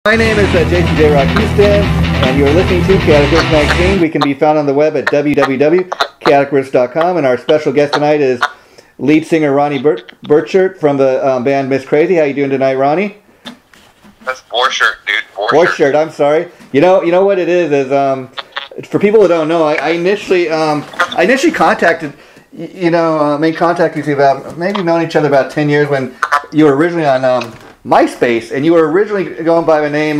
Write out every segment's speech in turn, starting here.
My name is Jason J. Rock Houston, and you're listening to Chaotic Riffs Magazine. We can be found on the web at www.chaoticriffs.com, and our special guest tonight is lead singer Ronnie Borchert from the band Miss Crazy. How you doing tonight, Ronnie? That's Borchert, dude. Borchert. I'm sorry. You know what it is for people who don't know, I initially contacted, made contact with you about, maybe known each other about 10 years when you were originally on MySpace, and you were originally going by the name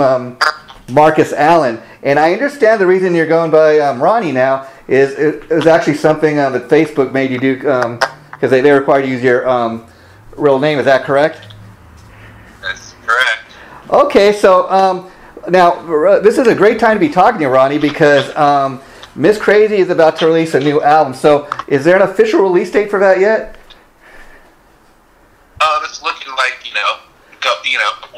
Marcus Allen. And I understand the reason you're going by Ronnie now is it was actually something that Facebook made you do because they required you to use your real name. Is that correct? That's correct. Okay, so now this is a great time to be talking to you, Ronnie, because Miss Crazy is about to release a new album. So is there an official release date for that yet? It's looking like,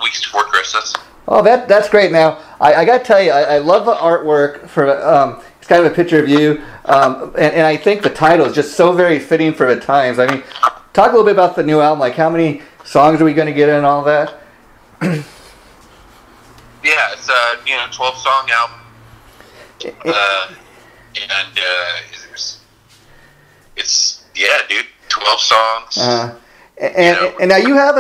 weeks before Christmas. Oh, that's great. Now, I got to tell you, I love the artwork for it's kind of a picture of you, and I think the title is just so very fitting for the times. I mean, talk a little bit about the new album, like how many songs are we going to get in and all that? Yeah, it's a 12-song album, it's 12 songs. And now you have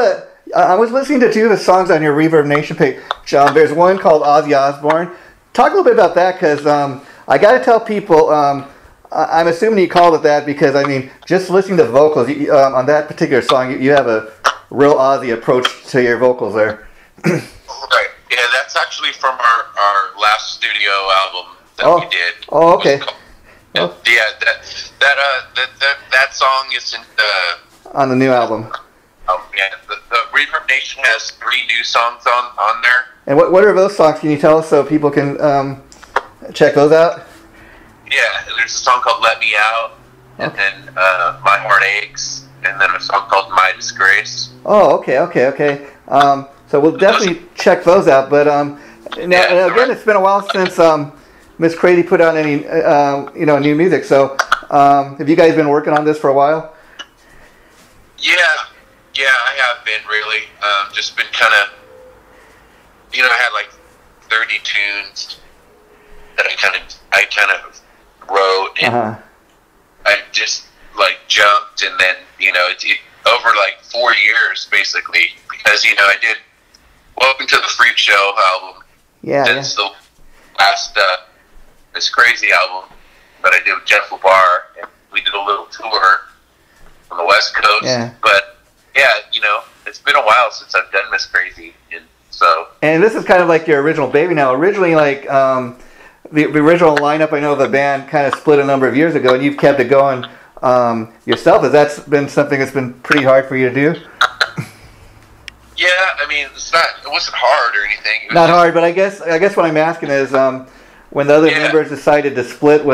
I was listening to two of the songs on your Reverb Nation page. There's one called Ozzy Osbourne. Talk a little bit about that, because I got to tell people, I'm assuming you called it that because, I mean, just listening to the vocals, on that particular song, you have a real Ozzy approach to your vocals there. Right. Yeah, that's actually from our last studio album that we did. Oh, okay. Yeah, that song isn't on the new album. Yeah, the Reverb Nation has 3 new songs on there. And what are those songs? Can you tell us so people can check those out? Yeah, there's a song called Let Me Out, and then My Heart Aches, and then a song called My Disgrace. Oh, okay. So we'll definitely check those out. But again, it's been a while since Miss Crazy put out any new music. So have you guys been working on this for a while? Yeah, I have been really. Just been kind of, I had like 30 tunes that I kind of wrote, and I just like jumped, and then it over like 4 years basically, because I did Welcome to the Freak Show album. That's the last Miss Crazy album that I did with Jeff LaBar, and we did a little tour on the West Coast. Yeah. But yeah, it's been a while since I've done Miss Crazy, and this is kind of like your original baby now. Originally, like the original lineup, I know the band kind of split a number of years ago, and you've kept it going yourself. Has that been something that's been pretty hard for you to do? Yeah, I mean, it wasn't hard or anything. It was not hard, but I guess what I'm asking is, when the other members decided to split,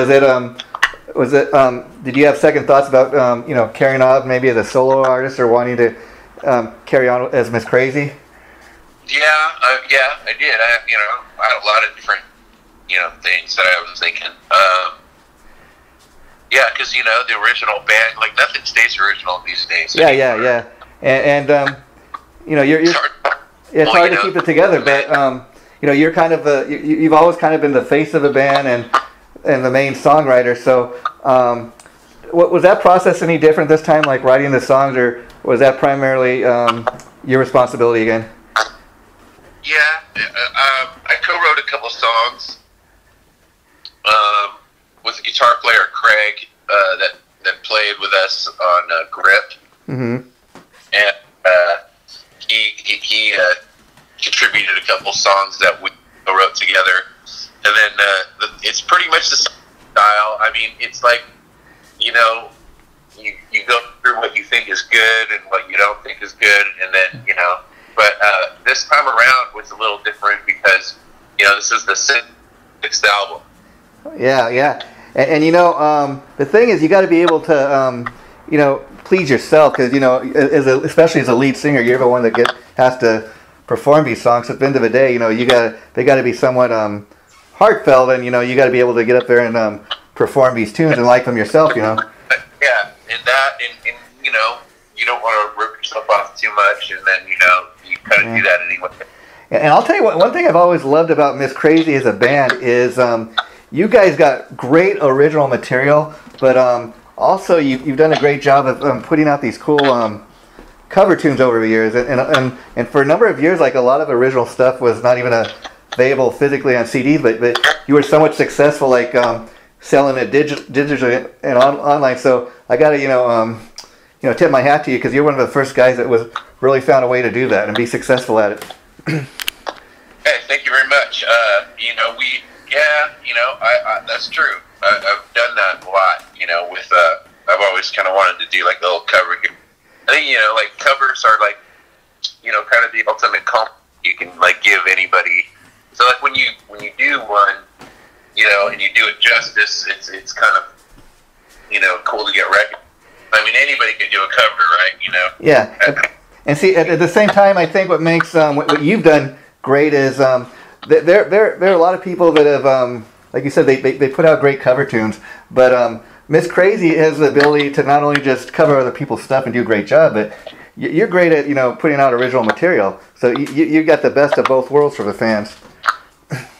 did you have second thoughts about carrying on maybe as a solo artist or wanting to carry on as Miss Crazy? Yeah, I did. I had a lot of different things that I was thinking. Yeah, because the original band, like, nothing stays original these days. Yeah. And it's hard to keep it together, but you're kind of you've always kind of been the face of the band and the main songwriter. So was that process any different this time, like writing the songs, or was that primarily your responsibility again? Yeah, I co-wrote a couple songs with a guitar player, Craig, that played with us on Grip. Mm-hmm. And he contributed a couple songs that we wrote together. And then it's pretty much the same style. I mean, it's like, you go through what you think is good and what you don't think is good, and then, But this time around was a little different because, this is the 6th album. Yeah. And the thing is, you got to be able to, please yourself, because, especially as a lead singer, you're the one that has to perform these songs. At the end of the day, they got to be somewhat heartfelt, and, you got to be able to get up there and perform these tunes and like them yourself, Yeah, and you don't want to rip yourself off too much, and then, you kind of do that anyway. And I'll tell you what, one thing I've always loved about Miss Crazy as a band is you guys got great original material, but also you've done a great job of putting out these cool cover tunes over the years. And for a number of years, like a lot of original stuff was not even available physically on CDs, but you were so much successful, like selling it digitally and online. So I got to tip my hat to you, because you're one of the first guys that was really found a way to do that and be successful at it. Hey, thank you very much. That's true. I've done that a lot. With I've always kind of wanted to do like a little cover. I think like covers are like kind of the ultimate compliment you can like give anybody. So like when you do one, and you do it justice, it's kind of cool to get recognized. I mean, anybody can do a cover, right? Yeah. And see, at the same time, I think what makes what you've done great is there are a lot of people that have, like you said, they put out great cover tunes, but Miss Crazy has the ability to not only just cover other people's stuff and do a great job, but you're great at putting out original material. So you got the best of both worlds for the fans.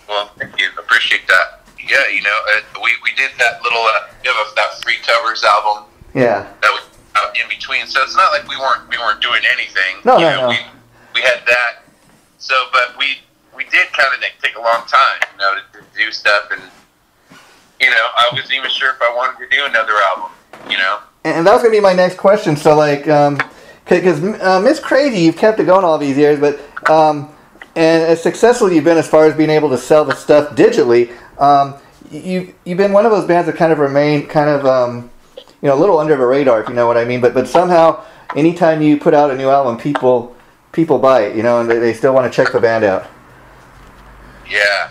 Well, thank you. Appreciate that. Yeah, we did that little that free covers album. Yeah. That was in between, so it's not like we weren't doing anything. No. We had that. So, but we did kind of take a long time, to do stuff, and I wasn't even sure if I wanted to do another album, And that was gonna be my next question. So, like, because Miss Crazy, you've kept it going all these years, but and as successful you've been as far as being able to sell the stuff digitally, you've been one of those bands that kind of remain kind of a little under the radar, if you know what I mean. But somehow, anytime you put out a new album, people buy it, and they still want to check the band out. Yeah.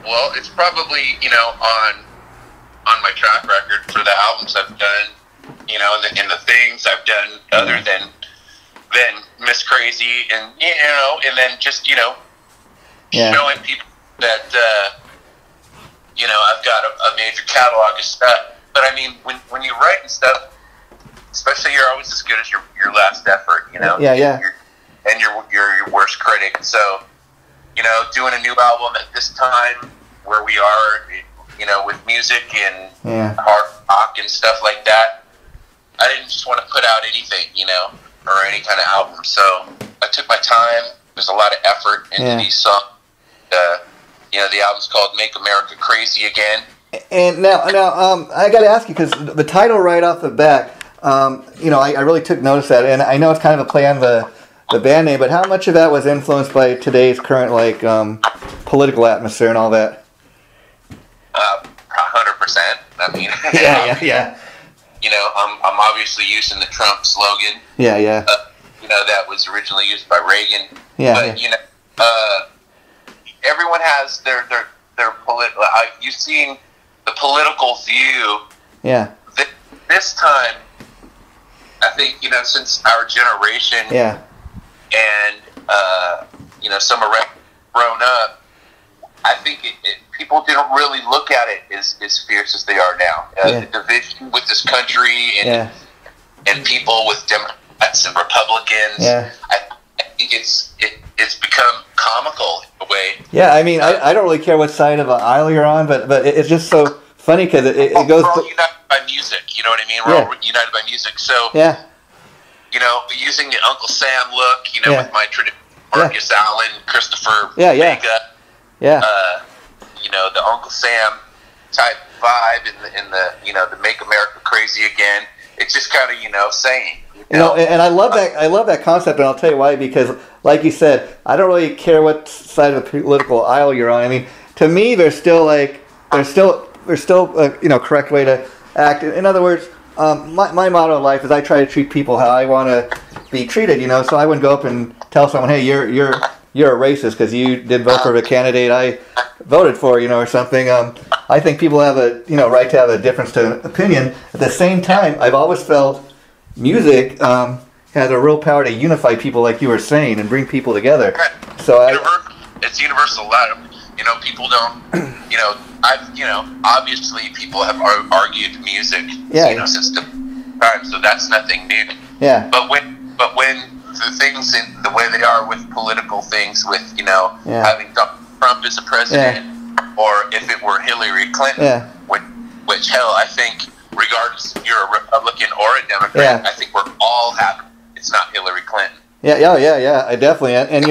Well, it's probably on my track record for the albums I've done, and the things I've done other than Miss Crazy, and and then just showing people that I've got a major catalog of stuff. But I mean, when you write and stuff, especially, you're always as good as your last effort. Yeah. And you're your worst critic. So doing a new album at this time where we are, with music and hard rock and stuff like that, I didn't just want to put out anything, or any kind of album. So I took my time. There's a lot of effort into these songs. The album's called "Make America Crazy Again." And now, I got to ask you, because the title right off the bat, I really took notice of that, and I know it's kind of a play on the band name, but how much of that was influenced by today's current political atmosphere and all that? 100%. I mean, yeah. I'm obviously using the Trump slogan. Yeah. That was originally used by Reagan. Yeah. But everyone has their political. You've seen the political view. Yeah. This time, I think since our generation. Yeah. And some are grown up. I think people didn't really look at it as fierce as they are now. The division with this country and people with Democrats and Republicans. Yeah. I think it's become comical in a way. Yeah, I mean, I don't really care what side of the aisle you're on, but it's just so funny because it goes. We're all united by music. You know what I mean? We're all united by music. So using the Uncle Sam look, with my traditional Marcus Allen, Christopher Vega, the Uncle Sam type vibe in the Make America Crazy Again. It's just kind of saying. And I love that. I love that concept, and I'll tell you why. Because, like you said, I don't really care what side of the political aisle you're on. I mean, to me, there's still a correct way to act. In other words, my motto in life is I try to treat people how I want to be treated. So I wouldn't go up and tell someone, hey, you're a racist because you didn't vote for the candidate I voted for, or something. I think people have a right to have a difference to opinion. At the same time, I've always felt music has a real power to unify people, like you were saying, and bring people together. So it's universal. A lot of people don't. Obviously people have argued music. Since the time, so that's nothing new. Yeah. But when the things in the way they are with political things, with having Trump as a president, or if it were Hillary Clinton, which hell, I think regardless if you're a Republican or a Democrat, I think we're all happy it's not Hillary Clinton. Yeah, I definitely, and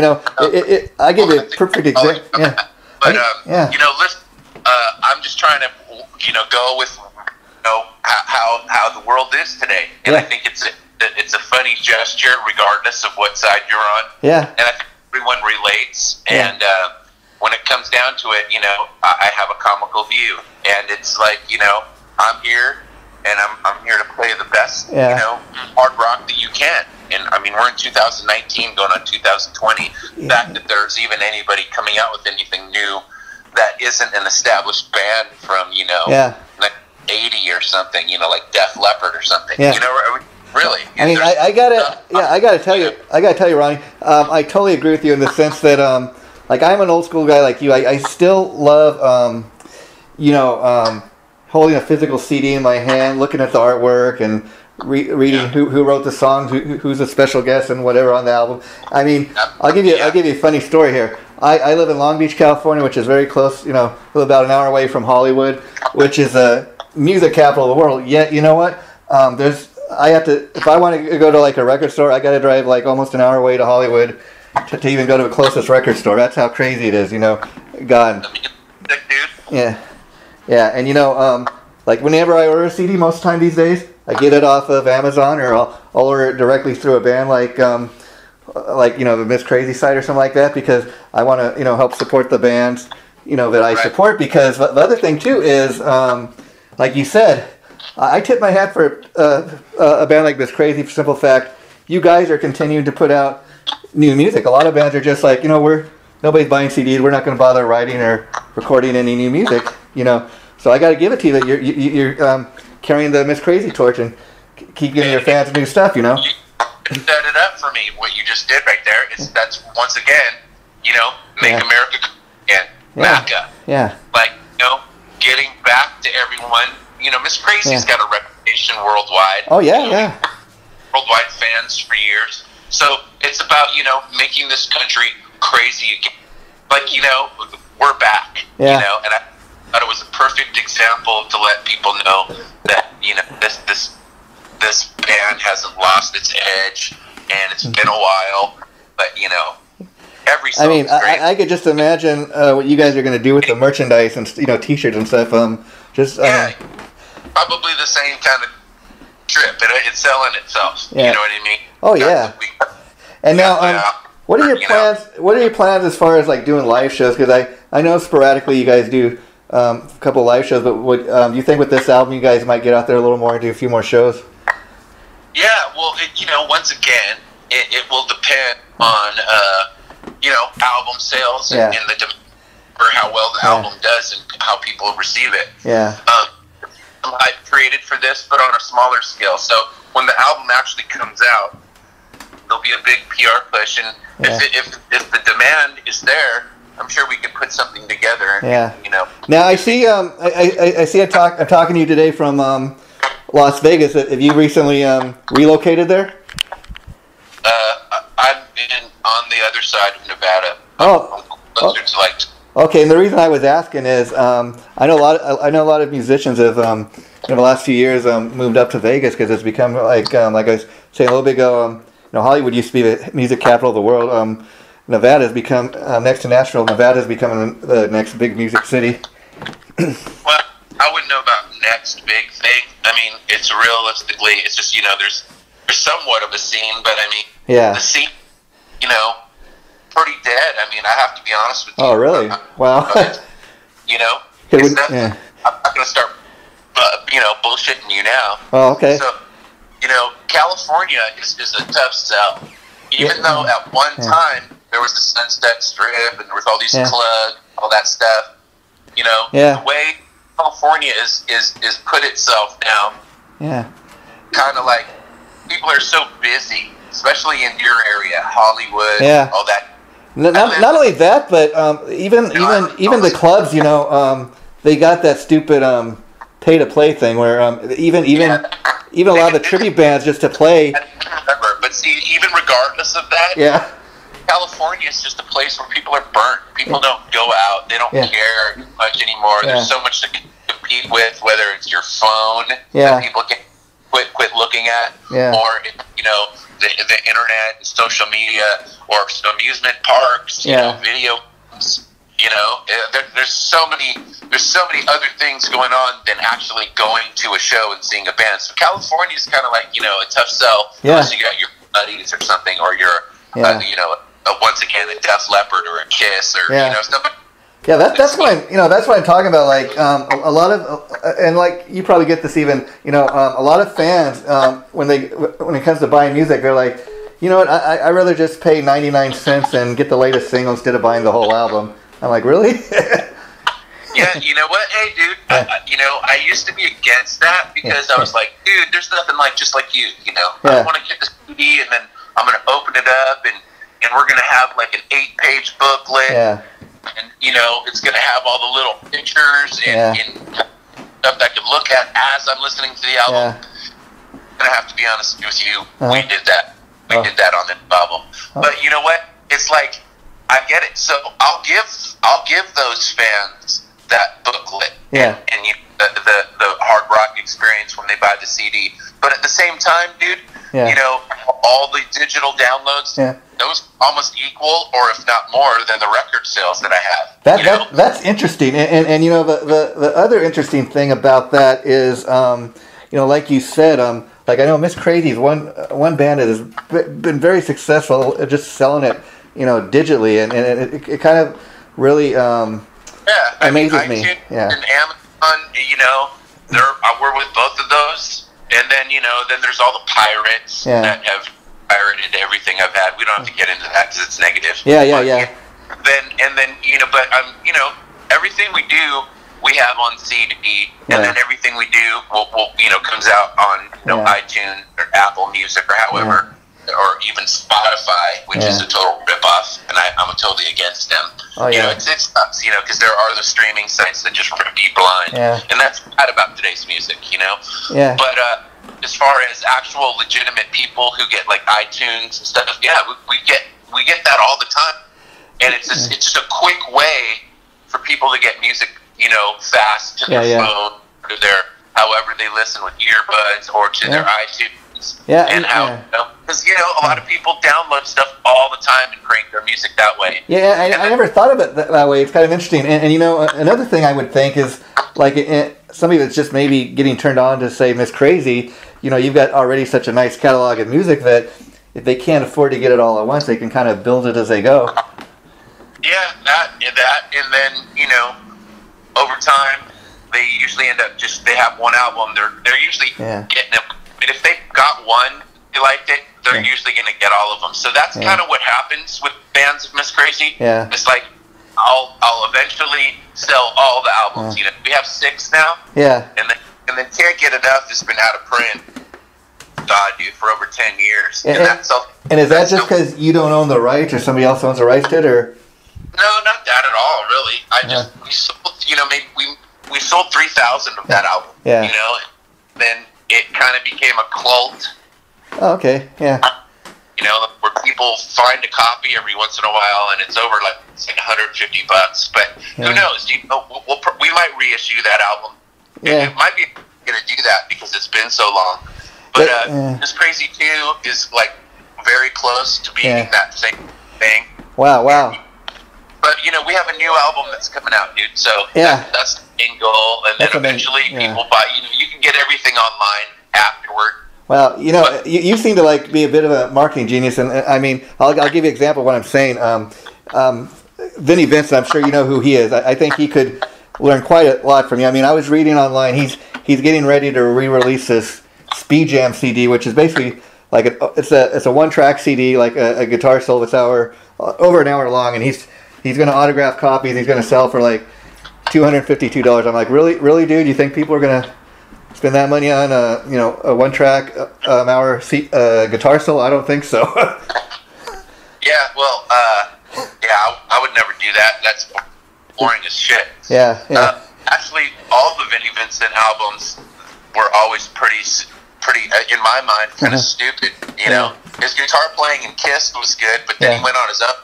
I give you a perfect example. But listen, I'm just trying to go with how the world is today, and I think it's a funny gesture regardless of what side you're on. And I think everyone relates, and when it comes down to it, I have a comical view, and it's like I'm here, and I'm here to play the best hard rock that you can. And I mean, we're in 2019, going on 2020. The fact that there's even anybody coming out with anything new that isn't an established band from like 80 or something, like Def Leppard or something. Really. I mean, I gotta tell you, Ronnie. I totally agree with you in the sense that like I'm an old school guy like you. I still love holding a physical CD in my hand, looking at the artwork and reading who wrote the songs, who's a special guest and whatever on the album. I mean, I'll give you a funny story here. I live in Long Beach, California, which is very close, about an hour away from Hollywood, which is a music capital of the world. Yet, you know what? If I want to go to like a record store, I got to drive like almost an hour away to Hollywood to even go to the closest record store. That's how crazy it is, God. Yeah, and like whenever I order a CD, most of the time these days, I get it off of Amazon, or I'll order it directly through a band like the Miss Crazy site or something like that, because I want to help support the bands that I support. Because the other thing too is like you said, I tip my hat for a band like Miss Crazy for the simple fact you guys are continuing to put out new music. A lot of bands are just like nobody's buying CDs. We're not going to bother writing or recording any new music. So I got to give it to you that you're carrying the Miss Crazy torch and keep giving your fans new stuff. You set it up for me. What you just did right there is that's once again, make America again, MACA. Like getting back to everyone. Miss Crazy's got a reputation worldwide. Worldwide fans for years. So it's about making this country crazy again. But we're back. And I thought it was a perfect example to let people know that this band hasn't lost its edge, and it's been a while. But every song is great. I could just imagine what you guys are going to do with the merchandise and T-shirts and stuff. Probably the same kind of trip. It's selling itself. You know what I mean? Oh yeah. And now, what are your plans? What are your plans as far as like doing live shows? Because I know sporadically you guys do a couple live shows, but do you think with this album you guys might get out there a little more and do a few more shows? Yeah. Well, once again, it will depend on album sales and for how well the album does and how people receive it. I created for this, but on a smaller scale. So when the album actually comes out, there'll be a big PR push, and if the demand is there, I'm sure we could put something together. Now I see. I see. I'm talking to you today from Las Vegas. Have you recently relocated there? I'm on the other side of Nevada. Closer to like. Okay, and the reason I was asking is I know a lot of musicians have in the last few years moved up to Vegas because it's become like I was saying a little bit ago. Hollywood used to be the music capital of the world. Nevada has become next to Nashville. Nevada has become the next big music city. Well, I wouldn't know about next big thing. I mean, it's realistically, it's just there's somewhat of a scene, but I mean, the scene, pretty dead. I mean, I have to be honest with you. Oh, really? Wow. I'm not going to start, bullshitting you now. Oh, okay. So, California is a tough sell. Even though at one time there was the Sunset Strip and there was all these clubs, all that stuff. The way California is put itself now. Kind of like people are so busy, especially in your area, Hollywood, all that. Not only that, but even the clubs, they got that stupid pay-to-play thing where even a lot of the tribute bands just to play. I remember, but see, even regardless of that, yeah, California is just a place where people are burnt. People don't go out. They don't care much anymore. Yeah. There's so much to compete with, whether it's your phone Yeah. that people can quit looking at, Yeah. or the internet, social media, or some amusement parks, video games. There's so many other things going on than actually going to a show and seeing a band. So California is kind of like a tough sell unless you got your buddies or something, or you're once again a Def Leppard or a Kiss or stuff. Yeah, that's what I'm talking about. Like a lot of, and like you probably get this even. A lot of fans when it comes to buying music, they're like, you know what? I'd rather just pay 99 cents and get the latest single instead of buying the whole album. I'm like, really? Yeah, you know what? Hey, dude, I used to be against that because I was like, dude, there's nothing just like you. I want to get this CD and then I'm going to open it up and we're going to have like an 8-page booklet. Yeah. And, it's going to have all the little pictures and stuff that I can look at as I'm listening to the album. Yeah. I'm going to have to be honest with you. We did that. We did that on the album. But you know what? It's like, I get it. So I'll give those fans that booklet and the hard rock experience when they buy the CD. But at the same time, dude, all the digital downloads, those almost equal, or if not more, than the record sales that I have. That's interesting. And the other interesting thing about that is, like you said, like I know Miss Crazy's one band that has been very successful at just selling it, digitally, and it kind of really amazes me. Yeah. And Amazon, we're with both of those. And then, then there's all the pirates that have pirated everything I've had. We don't have to get into that because it's negative. Yeah. Then, but everything we do, we have on CD, and then everything we do will comes out on iTunes or Apple Music or however, or even Spotify, which is a total ripoff, and I'm totally against them. It sucks, because there are the streaming sites that just rip you blind, and that's bad about today's music, But as far as actual legitimate people who get like iTunes and stuff, we get that all the time, and it's just a quick way for people to get music, fast to their phone, to their however they listen with earbuds or to their iTunes. Because a lot of people download stuff all the time and crank their music that way. I never thought of it that way. It's kind of interesting. And another thing I would think is like somebody that's just maybe getting turned on to say Miss Crazy. You've got already such a nice catalog of music that if they can't afford to get it all at once, they can kind of build it as they go. Yeah, that, and then over time they usually end up they have one album. They're usually getting it. I mean, if they got one, they liked it, they're usually going to get all of them. So that's kind of what happens with bands of Miss Crazy. Yeah. It's like I'll eventually sell all the albums. We have 6 now. Yeah. And then Can't Get Enough has been out of print. God, dude, for over 10 years. And is that just because you don't own the rights, or somebody else owns the rights to it, or? No, not that at all. Really, we sold. Maybe we sold 3,000 of that album. Yeah. Then it kind of became a cult. Oh, okay. Yeah. Where people find a copy every once in a while, and it's over like $150. But who knows? We might reissue that album. Yeah. It might be going to do that because it's been so long. But Miss Crazy 2 is like very close to being that same thing. Wow. But we have a new album that's coming out, dude. So that's the main goal, and then eventually people buy. You can get everything online afterward. Well, you seem to like be a bit of a marketing genius, and I mean, I'll give you an example of what I'm saying. Vinnie Vincent, I'm sure you know who he is. I think he could learn quite a lot from you. I mean, I was reading online. He's getting ready to re-release this Speed Jam CD, which is basically like it's a one-track CD, like a guitar solo that's over an hour long, and he's going to autograph copies. He's going to sell for like $252. I'm like, really, dude? You think people are going to spend that money on a one-track hour guitar solo? I don't think so. I would never do that. That's boring as shit. Yeah. actually, all the Vinnie Vincent albums were always pretty, in my mind, kind of stupid. You know, his guitar playing in Kiss was good, but then he went on his own,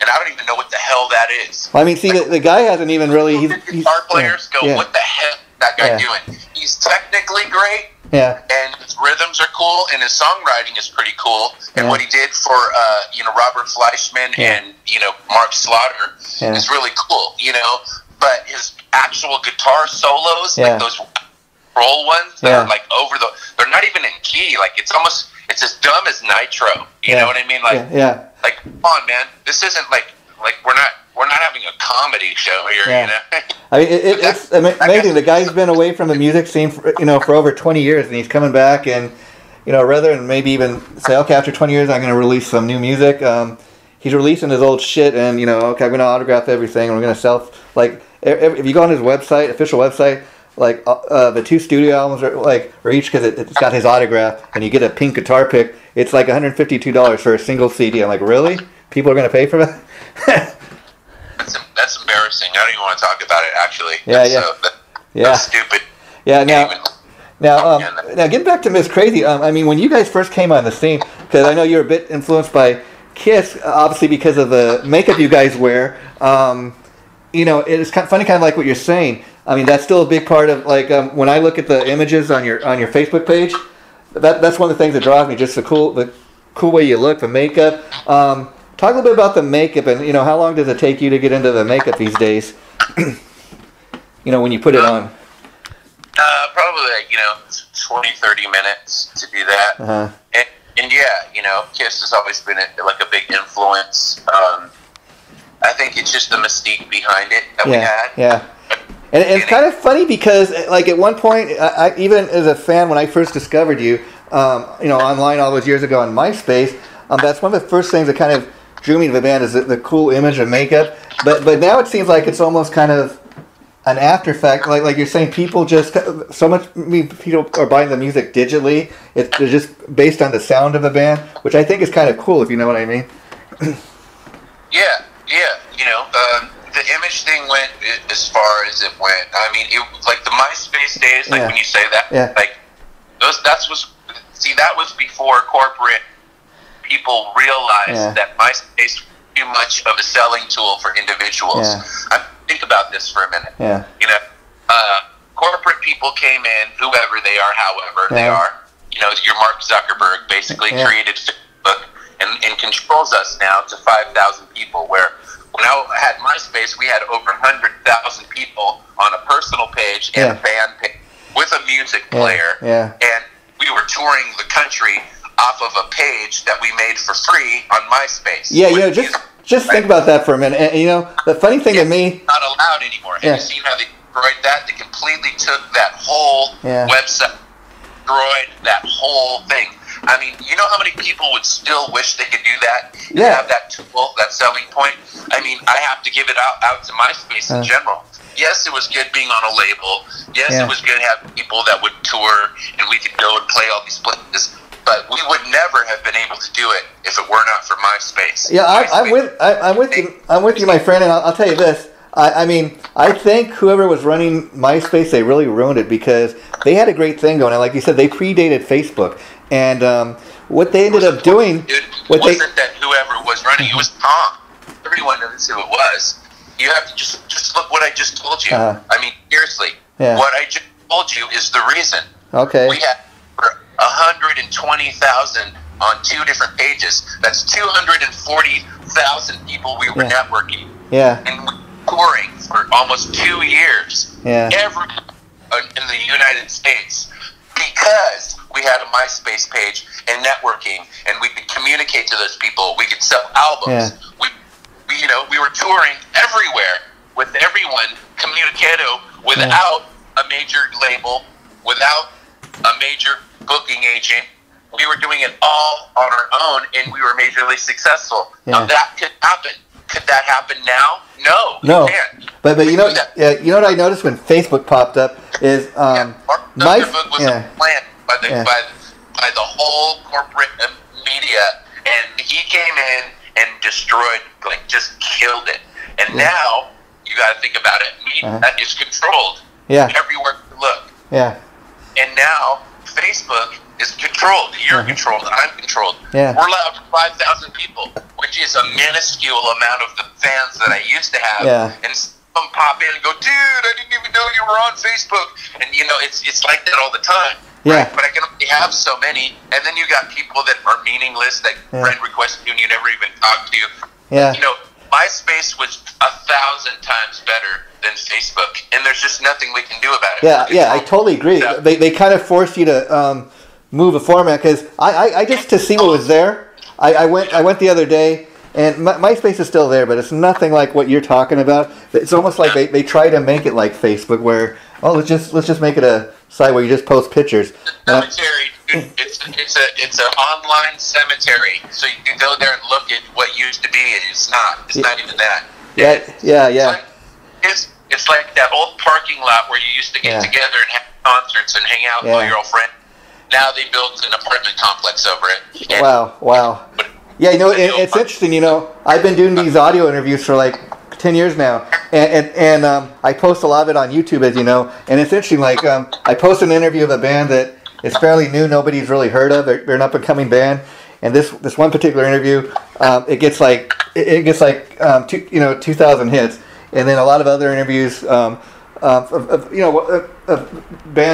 and I don't even know what the hell that is. Well, I mean, see, like, the guy hasn't even really. He's guitar players go, what the hell is that guy doing? He's technically great. Yeah. And his rhythms are cool, and his songwriting is pretty cool. And what he did for, Robert Fleischman and, Mark Slaughter is really cool, But his actual guitar solos, like those roll ones that are, like, they're not even in key. Like, it's as dumb as Nitro. You know what I mean? Like, like, come on, man. This isn't, like we're not having a comedy show here, you know? I mean, it's amazing. The guy's been away from the music scene for over 20 years, and he's coming back, and rather than maybe even say, okay, after 20 years I'm going to release some new music, he's releasing his old shit, and okay, I'm going to autograph everything, and we're going to sell, like, if you go on his website, official website, like, the 2 studio albums are each, because it's got his autograph, and you get a pink guitar pick, it's like $152 for a single CD. I'm like, really? People are going to pay for that? That's embarrassing. I don't even want to talk about it, actually. That's stupid. Yeah, now, getting back to Miss Crazy, I mean, when you guys first came on the scene, because I know you're a bit influenced by Kiss, obviously because of the makeup you guys wear, it's kind of funny, kind of like what you're saying. I mean, that's still a big part of, like, when I look at the images on your Facebook page, that's one of the things that draws me, just the cool way you look, the makeup. Talk a little bit about the makeup, and how long does it take you to get into the makeup these days? When you put it on. Probably 20, 30 minutes to do that. And Kiss has always been like a big influence. I think it's just the mystique behind it that we had. Yeah. And it's kind of funny because, like, at one point, I even as a fan, when I first discovered you, online all those years ago on MySpace, that's one of the first things that kind of drew me to the band is the cool image of makeup. But now it seems like it's almost kind of an after effect. Like you're saying, people just people are buying the music digitally. It's just based on the sound of the band, which I think is kind of cool, if you know what I mean. Yeah. The image thing went as far as it went. I mean, like the MySpace days, like when you say that, like that was before corporate people realized that MySpace was too much of a selling tool for individuals. Think about this for a minute. Corporate people came in, whoever they are, however they are. Your Mark Zuckerberg basically created Facebook and controls us now to 5,000 people, where when I had MySpace, we had over 100,000 people on a personal page and a band page with a music player. And we were touring the country off of a page that we made for free on MySpace. Just think about that for a minute. And, the funny thing to me... Not allowed anymore. Have you seen how they destroyed that? They completely took that whole website, destroyed that whole thing. I mean, you know how many people would still wish they could do that? And have that tool, that selling point? I mean, I have to give it out to MySpace in general. Yes, it was good being on a label. Yes, it was good having people that would tour and we could go and play all these places. But we would never have been able to do it if it were not for MySpace. Yeah, I'm with you, my friend, and I'll tell you this. I mean, I think whoever was running MySpace, they really ruined it because they had a great thing going on. Like you said, they predated Facebook. And what they ended up doing... It wasn't that whoever was running, it was Tom. Everyone knows who it was. You have to just look what I just told you. I mean, seriously. What I just told you is the reason. Okay. We had 120,000 on 2 different pages. That's 240,000 people we were networking. And we were touring for almost 2 years. Every in the United States. Because we had a MySpace page and networking, and we could communicate to those people. We could sell albums. We were touring everywhere with everyone, communicato, without a major label, without a major booking agent. We were doing it all on our own, and we were majorly successful. Now that could happen. Could that happen now? No. It can't. But you know what I noticed when Facebook popped up is Mark Zuckerberg was planned by the whole corporate media, and he came in and destroyed, like, just killed it. And now you you got to think about it. Media is controlled. Yeah. Everywhere you look. Yeah. And now Facebook is controlled. You're controlled. I'm controlled. Yeah. We're allowed 5,000 people, which is a minuscule amount of the fans that I used to have. Yeah. And some pop in and go, dude, I didn't even know you were on Facebook. And it's like that all the time. Yeah. Right? But I can only have so many. And then you got people that are meaningless, that friend request you and you never even talk to. Yeah. MySpace was 1,000 times better than Facebook, and there's just nothing we can do about it. Yeah, I totally agree. Yeah. They kind of forced you to move a format, because I just to see what was there. I went the other day, and MySpace is still there, but it's nothing like what you're talking about. It's almost like they try to make it like Facebook, where let's just make it a site where you just post pictures. Cemetery, dude, it's an online cemetery, so you can go there and look at what used to be, and it's not. It's not even that. Yeah. It's like that old parking lot where you used to get together and have concerts and hang out with all your old friends. Now they built an apartment complex over it. And wow. Yeah, it's interesting. I've been doing these audio interviews for like 10 years now, and I post a lot of it on YouTube, as you know. And it's interesting. Like I post an interview of a band that is fairly new, nobody's really heard of. They're an up and coming band. And this one particular interview, it gets like 2,000 hits. And then a lot of other interviews of bands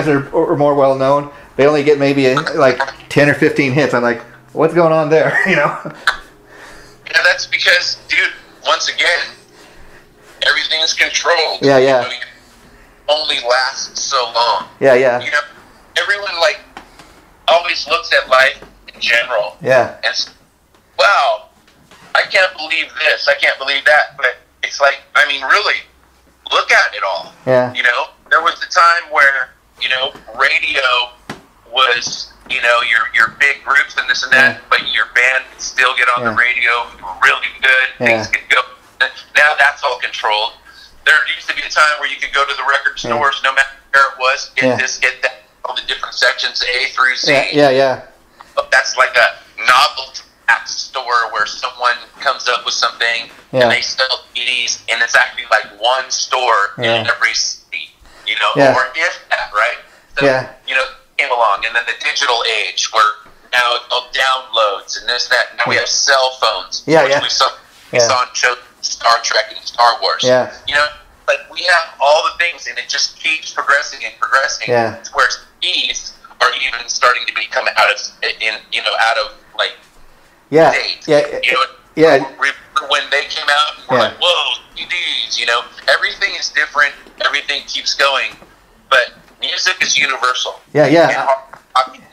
that are more well known, they only get maybe like 10 or 15 hits. I'm like, what's going on there? Yeah, that's because, dude, once again, everything is controlled. Yeah. You only lasts so long. Yeah. Everyone always looks at life in general. Yeah. And wow, I can't believe this. I can't believe that. But it's like, really, look at it all. Yeah. There was a time where, radio was, your big groups and this and that, but your band could still get on the radio really good. Things could go. Now that's all controlled. There used to be a time where you could go to the record stores, no matter where it was, get this, get that, all the different sections, A through Z. Yeah. That's like a novelty store where someone comes up with something and they sell CDs, and it's actually like one store in every city, or if that, right? So, came along, and then the digital age where now it's all downloads and this, that. Now we have cell phones, which we saw on shows Star Trek and Star Wars. Yeah. But we have all the things, and it just keeps progressing and progressing. Yeah. To where CDs are even starting to become out of like date. Remember when they came out and we're like, whoa, CDs, everything is different, everything keeps going, but music is univeral. Yeah. It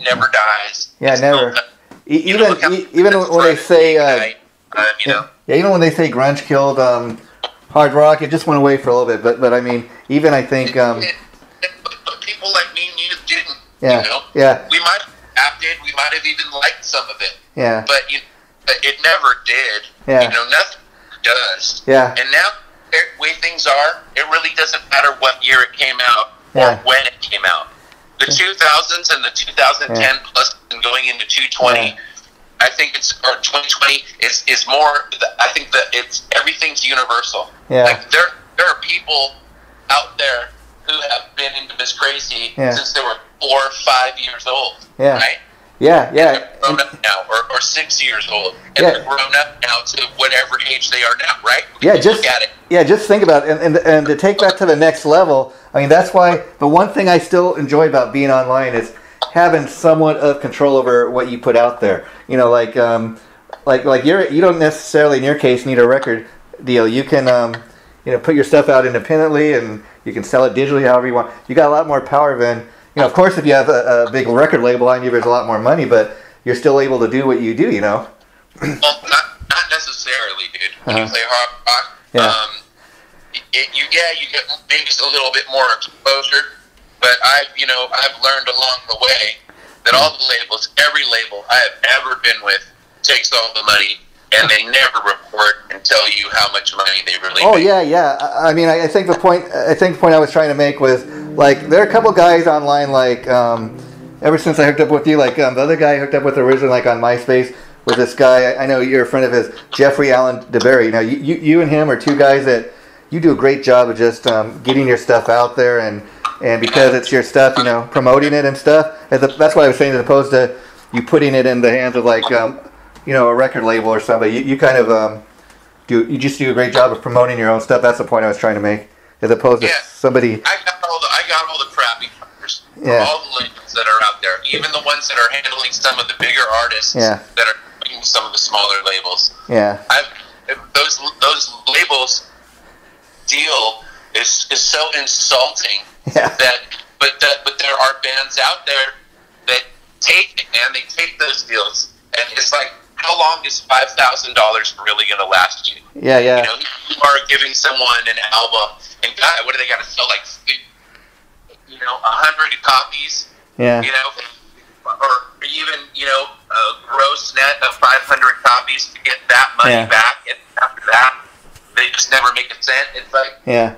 never dies. Yeah, it's never. Even when they say, even when they say grunge killed hard rock, it just went away for a little bit. But even I think. But people like me and you didn't. Yeah. We might have adapted. We might have even liked some of it. Yeah. But it never did. Yeah. Nothing does. Yeah. And now, the way things are, it really doesn't matter what year it came out or when it came out. The 2000s and the 2010 plus and going into 220, I think or 2020 is more. I think that everything's universal. Yeah. Like there are people out there who have been into Miss Crazy since they were 4 or 5 years old. Yeah. Right. Yeah. And they're grown up now, or 6 years old, and they're grown up now to whatever age they are now. Right. Just look at it. Yeah, just think about it, and to take that to the next level. That's why the one thing I still enjoy about being online is having somewhat of control over what you put out there. You don't necessarily in your case need a record deal. You can put your stuff out independently, and you can sell it digitally however you want. You got a lot more power than of course if you have a big record label on you, there's a lot more money, but you're still able to do what you do. Well, not necessarily, dude. When you play hard rock, you get maybe just a little bit more exposure, but I've learned along the way that all the labels, every label I have ever been with, takes all the money, and they never report and tell you how much money they really make. Yeah. I think the point I was trying to make was there are a couple guys online ever since I hooked up with you, the other guy I hooked up with originally on MySpace was this guy. I know you're a friend of his, Jeffrey Allen DeBerry. Now you and him are two guys that you do a great job of just getting your stuff out there, and because it's your stuff, you know, promoting it and stuff. That's what I was saying, as opposed to you putting it in the hands of like, you know, a record label or somebody. You kind of you just do a great job of promoting your own stuff. That's the point I was trying to make, as opposed to somebody. I got all the crappy covers from all the labels that are out there, even the ones that are handling some of the bigger artists that are doing some of the smaller labels. Yeah. Those labels deal is so insulting but there are bands out there that take it, and they take those deals, and it's like, how long is $5,000 really going to last you? Yeah. You know, you are giving someone an album, and God, what do they got to sell, like, you know, 100 copies? Yeah. You know, or even, you know, a gross net of 500 copies to get that money back, and after that, they just never make a cent. It's like, and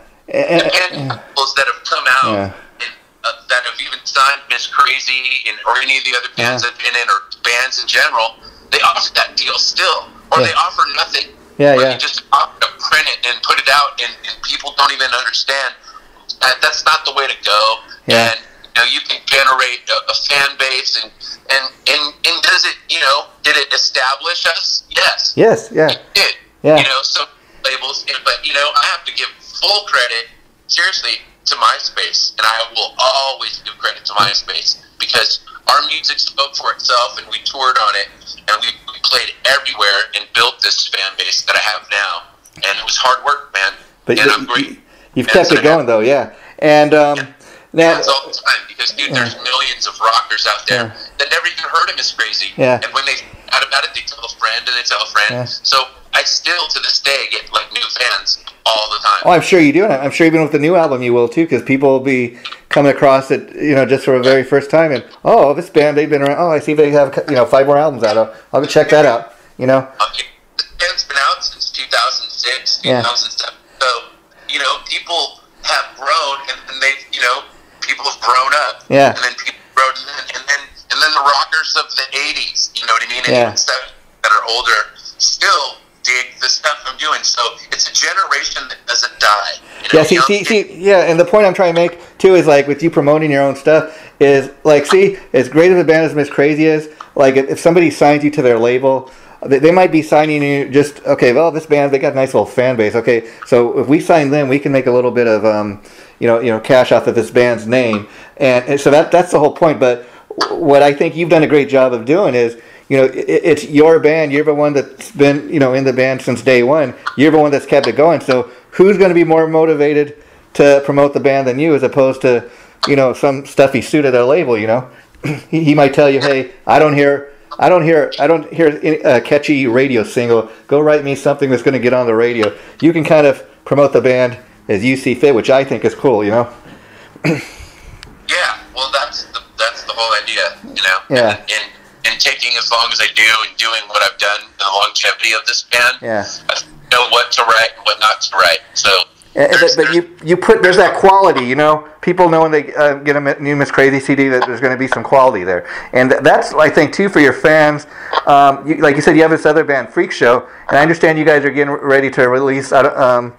couples that have come out that have even signed Miss Crazy or any of the other bands that have been in, or bands in general, they offer that deal still, or they offer nothing. You just offer to print it and put it out, and people don't even understand that that's not the way to go. And you know, you can generate a fan base, and does it, you know, did it establish us? Yes. It did. You know, some labels, but you know, I have to give full credit, seriously, to MySpace, and I will always give credit to MySpace, because our music spoke for itself, and we toured on it, and we played everywhere and built this fan base that I have now. And it was hard work, man. But I'm great. You've kept it going, though, And now, it's all the time, because dude, there's millions of rockers out there that never even heard of Miss Crazy. And when they out about it, they tell a friend, and they tell a friend. So I still, to this day, get like new fans all the time. Oh, I'm sure you do, and I'm sure even with the new album you will too, because people will be coming across it, you know, just for the very first time, and this band, they've been around. Oh, I see they have, you know, 5 more albums out. I'll go check that out. You know. The band's been out since 2006, 2007. So you know, people have grown, and then they've, you know, people have grown up. And then people grown, and then the rockers of the 80s, you know what I mean? And even stuff that are older still dig the stuff I'm doing. So it's a generation that doesn't die. You know, and the point I'm trying to make too is, like, with you promoting your own stuff, is like, see, as great of a band as Miss Crazy is, like, if somebody signs you to their label, they might be signing you just, this band, they got a nice little fan base. Okay, so if we sign them, we can make a little bit of cash off of this band's name, and so that's the whole point. But what I think you've done a great job of doing is, you know, it's your band. You're the one that's been, you know, in the band since day one. You're the one that's kept it going. So who's going to be more motivated to promote the band than you, as opposed to, you know, some stuffy suit at a label? You know, he might tell you, hey, I don't hear a catchy radio single. Go write me something that's going to get on the radio. You can kind of promote the band as you see fit, which I think is cool, you know. Well, that's the whole idea, you know. And taking as long as I do, and doing what I've done, the longevity of this band. I know what to write and what not to write. So. But you put, there's that quality, you know. People know when they get a new Miss Crazy CD that there's going to be some quality there, and that's, I think, too, for your fans. Like you said, you have this other band, Freak Show, and I understand you guys are getting ready to release. I don't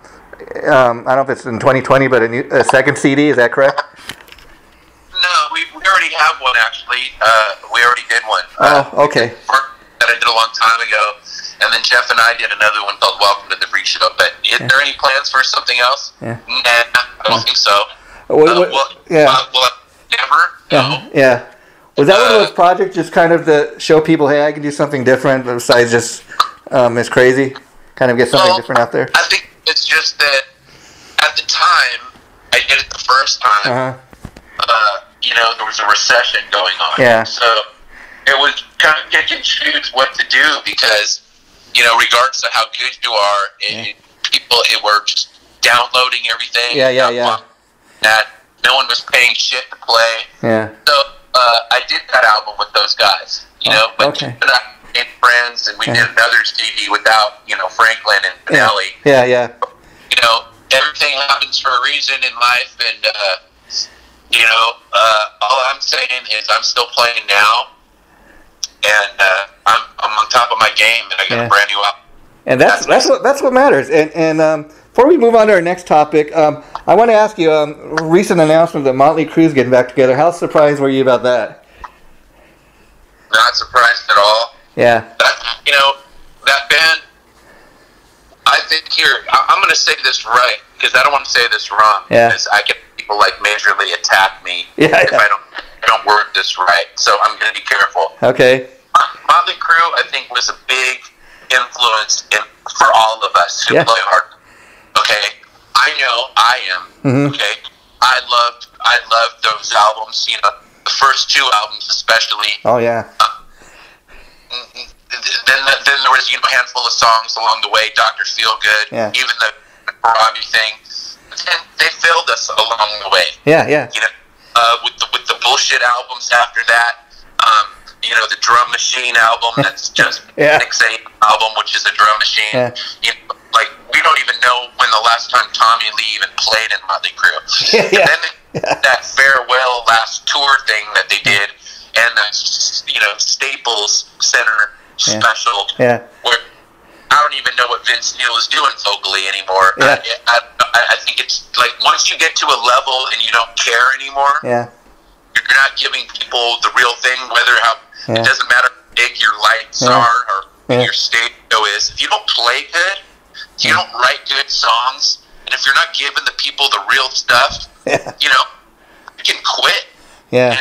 know if it's in 2020, but a second CD. Is that correct? No, we already have one, actually. We already did one. Okay. That I did a long time ago. And then Jeff and I did another one called Welcome to the Freak Show. But is there any plans for something else? Nah, I don't think so. Never. No. Was that one of those projects, just kind of to show people, hey, I can do something different besides just Miss Crazy? Kind of get something different out there? I think it's just that at the time, I did it the first time. You know, there was a recession going on. So it was kind of pick and choose what to do, because, you know, regardless of how good you are, people were just downloading everything. That no one was paying shit to play. So I did that album with those guys, you know. But Jeff and I became friends, and we did another CD without, you know, Franklin and Benelli. You know, everything happens for a reason in life, and you know, all I'm saying is I'm still playing now. And I'm on top of my game, and I got a brand new album. And that's what matters. And before we move on to our next topic, I want to ask you, recent announcement that Motley Crue's getting back together. How surprised were you about that? Not surprised at all. Yeah. That band, I think I'm going to say this right, because I don't want to say this wrong. Yeah. Because I get people like majorly attack me if I don't word this right. So I'm going to be careful. Okay. Motley Crue, I think, was a big influence for all of us who play hard. Okay, I know I am. Mm-hmm. Okay, I loved those albums. The first two albums especially. Oh yeah. Then there was a handful of songs along the way. Dr. Feelgood, even the Robbie thing. And they filled us along the way. Yeah, yeah. With the bullshit albums after that. The Drum Machine album, that's just Nick Saban album, which is a drum machine. Yeah. We don't even know when the last time Tommy Lee even played in Motley Crue. And then that farewell last tour thing that they did, and the Staples Center special, where I don't even know what Vince Neil is doing vocally anymore. Yeah. I think it's like once you get to a level and you don't care anymore, you're not giving people the real thing, it doesn't matter how big your lights are or your stereo is. If you don't play good, if you don't write good songs, and if you're not giving the people the real stuff, you can quit. Yeah.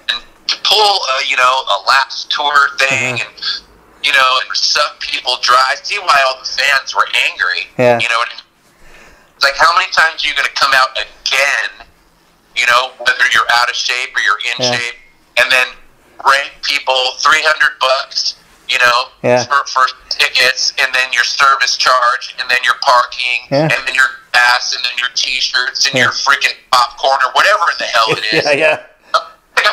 And to pull a last tour thing and suck people dry. See why all the fans were angry. Yeah. You know what I mean? It's like, how many times are you going to come out again, whether you're out of shape or you're in shape, and then rank people $300, for tickets, and then your service charge, and then your parking, and then your gas, and then your T-shirts, and your freaking popcorn, or whatever in the hell it is. Like a $500 a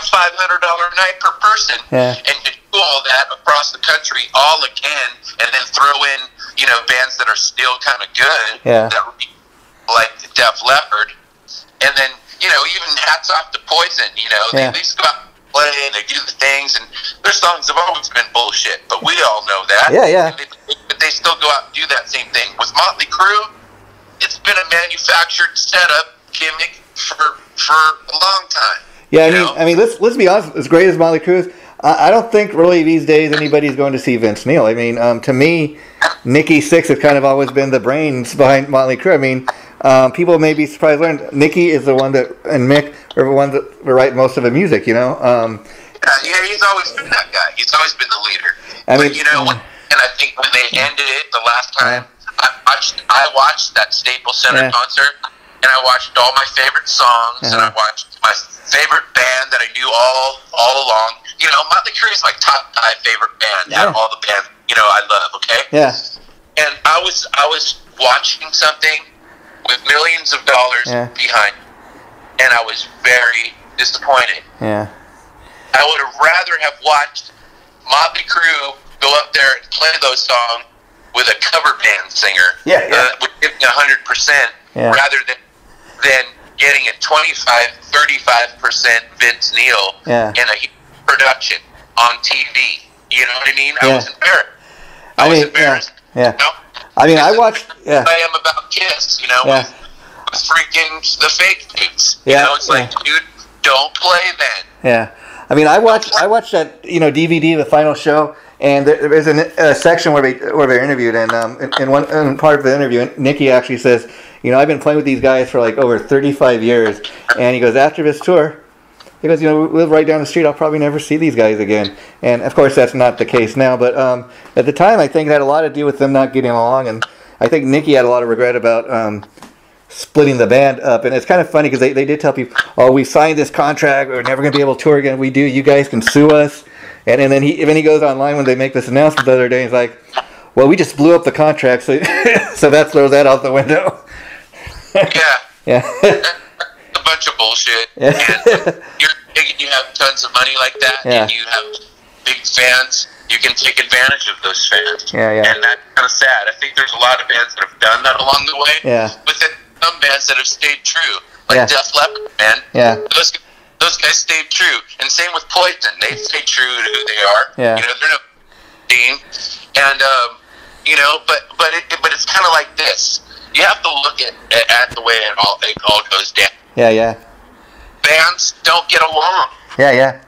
night per person, and to do all that across the country all again, and then throw in, bands that are still kind of good, that would be like Def Leppard, and then, even hats off to Poison, they just go out and play, and they do the things, and their songs have always been bullshit, but we all know that. But they still go out and do that same thing. With Motley Crue, it's been a manufactured setup gimmick for a long time. Yeah, I mean, let's be honest. As great as Motley Crue is, I don't think really these days anybody's going to see Vince Neil. I mean, to me, Nikki Sixx has kind of always been the brains behind Motley Crue. I mean, people may be surprised to learn Nikki is the one and Mick are the ones that write most of the music. He's always been that guy. He's always been the leader. And I think when they ended it the last time, I watched that Staples Center concert, and I watched all my favorite songs, and I watched my favorite band that I knew all along. Motley Crue is my top 5 favorite band out of all the bands I love. Okay. Yeah. And I was watching something with millions of dollars behind, and I was very disappointed. Yeah. I would have rather have watched Motley Crue go up there and play those songs with a cover band singer. Would give me 100%, rather than getting a 25-35% Vince Neil in a production on TV. You know what I mean? I was embarrassed. I was embarrassed. I mean, I watched. I am about Kiss. With freaking the fake dudes. It's like, dude, don't play then. Yeah. I mean, I watched that DVD, the final show, and there's a section where they're interviewed, and in part of the interview, Nicky actually says, I've been playing with these guys for like over 35 years, and he goes, after this tour, he goes, we live right down the street, I'll probably never see these guys again. And of course that's not the case now, but at the time I think it had a lot to do with them not getting along, and I think Nicky had a lot of regret about splitting the band up. And it's kind of funny because they did tell people, oh, we signed this contract, we're never going to be able to tour again. We do, you guys can sue us. And then he goes online when they make this announcement the other day, he's like, well, we just blew up the contract, so so that throws that out the window. Yeah. A bunch of bullshit. And you're big and you have tons of money like that, and you have big fans, you can take advantage of those fans. And that's kind of sad. I think there's a lot of bands that have done that along the way, but then some bands that have stayed true, like Def Leppard, man. Those guys stayed true. And same with Poison. They stayed true to who they are. They're no team. And, but it's kind of like this. you have to look at the way it all goes down. Yeah. Bands don't get along. Yeah.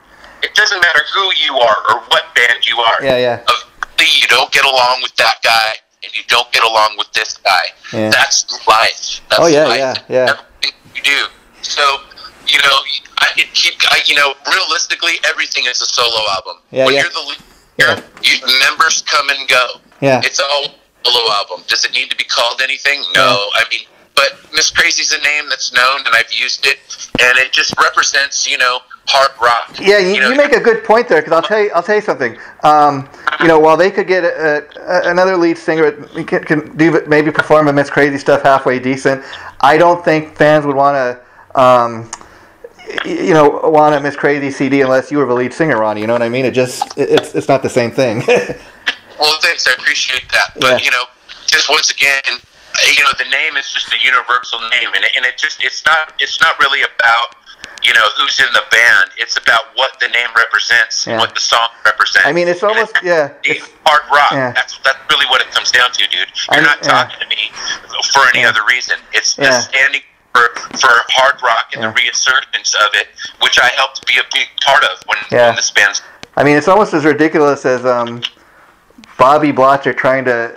It doesn't matter who you are or what band you are. Yeah. Eventually you don't get along with that guy, and you don't get along with this guy. Yeah. That's life. That's life. Yeah. Everything you do. So, realistically, everything is a solo album. Yeah, when you're the leader, members come and go. Yeah. It's all solo album. Does it need to be called anything? No. Yeah. I mean, but Miss Crazy's a name that's known, and I've used it, and it just represents, hard rock. Yeah, you make a good point there, because I'll tell you something. While they could get another lead singer can do maybe perform a Miss Crazy stuff halfway decent, I don't think fans would want to want a Miss Crazy CD unless you were the lead singer, Ronnie. You know what I mean? It's not the same thing. Well, thanks. I appreciate that. But just once again, the name is just a universal name, and it's not really about who's in the band. It's about what the name represents, and what the song represents. I mean, it's almost it's hard rock. Yeah. That's really what it comes down to, dude. You're not talking to me for any other reason. It's just standing for hard rock and the resurgence of it, which I helped be a big part of when this band's. I mean, it's almost as ridiculous as Bobby Borchert trying to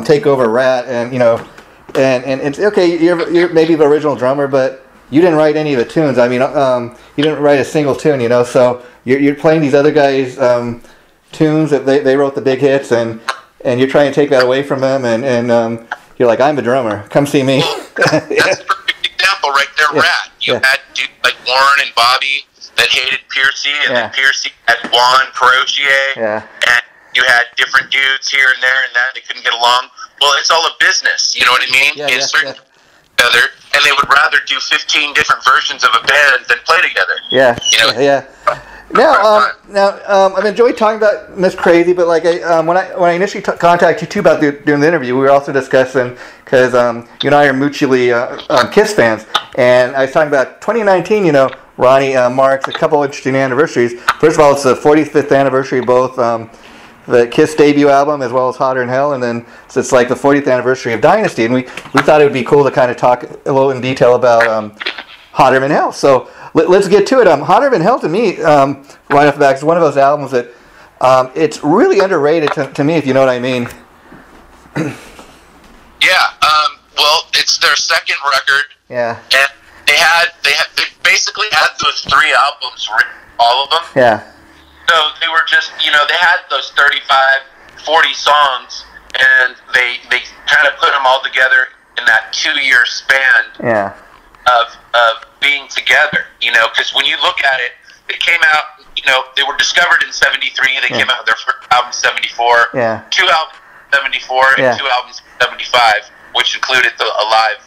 take over Rat, and and it's okay. You're maybe the original drummer, but you didn't write any of the tunes. I mean, you didn't write a single tune, so you're playing these other guys' tunes that they wrote the big hits, and you're trying to take that away from them, and you're like, I'm the drummer, come see me. That's a perfect example right there, Rat. You had dudes like Warren and Bobby that hated Piercy, and then Piercy had Juan Perochier, and you had different dudes here and there and that, they couldn't get along. Well, it's all a business, you know what I mean? Together, and they would rather do 15 different versions of a band than play together. Now, I've enjoyed talking about Miss Crazy, but like when I initially contacted you too about doing the interview, we were also discussing, because you and I are mutually Kiss fans, and I was talking about 2019. Ronnie marks a couple interesting anniversaries. First of all, it's the 45th anniversary of both the Kiss debut album as well as Hotter Than Hell, and then it's like the 40th anniversary of Dynasty, and we thought it would be cool to kind of talk a little in detail about Hotter Than Hell. So let's get to it. Hotter Than Hell, to me, right off the bat, is one of those albums that it's really underrated to me, if you know what I mean. Well, it's their second record. Yeah. And they basically had those 3 albums written, all of them. Yeah. So they were just, they had those 35, 40 songs, and they kind of put them all together in that 2-year span of being together, because when you look at it, they came out, they were discovered in 73, they came out with their first album 74, 2 albums 74, and 2 albums 75, which included the Alive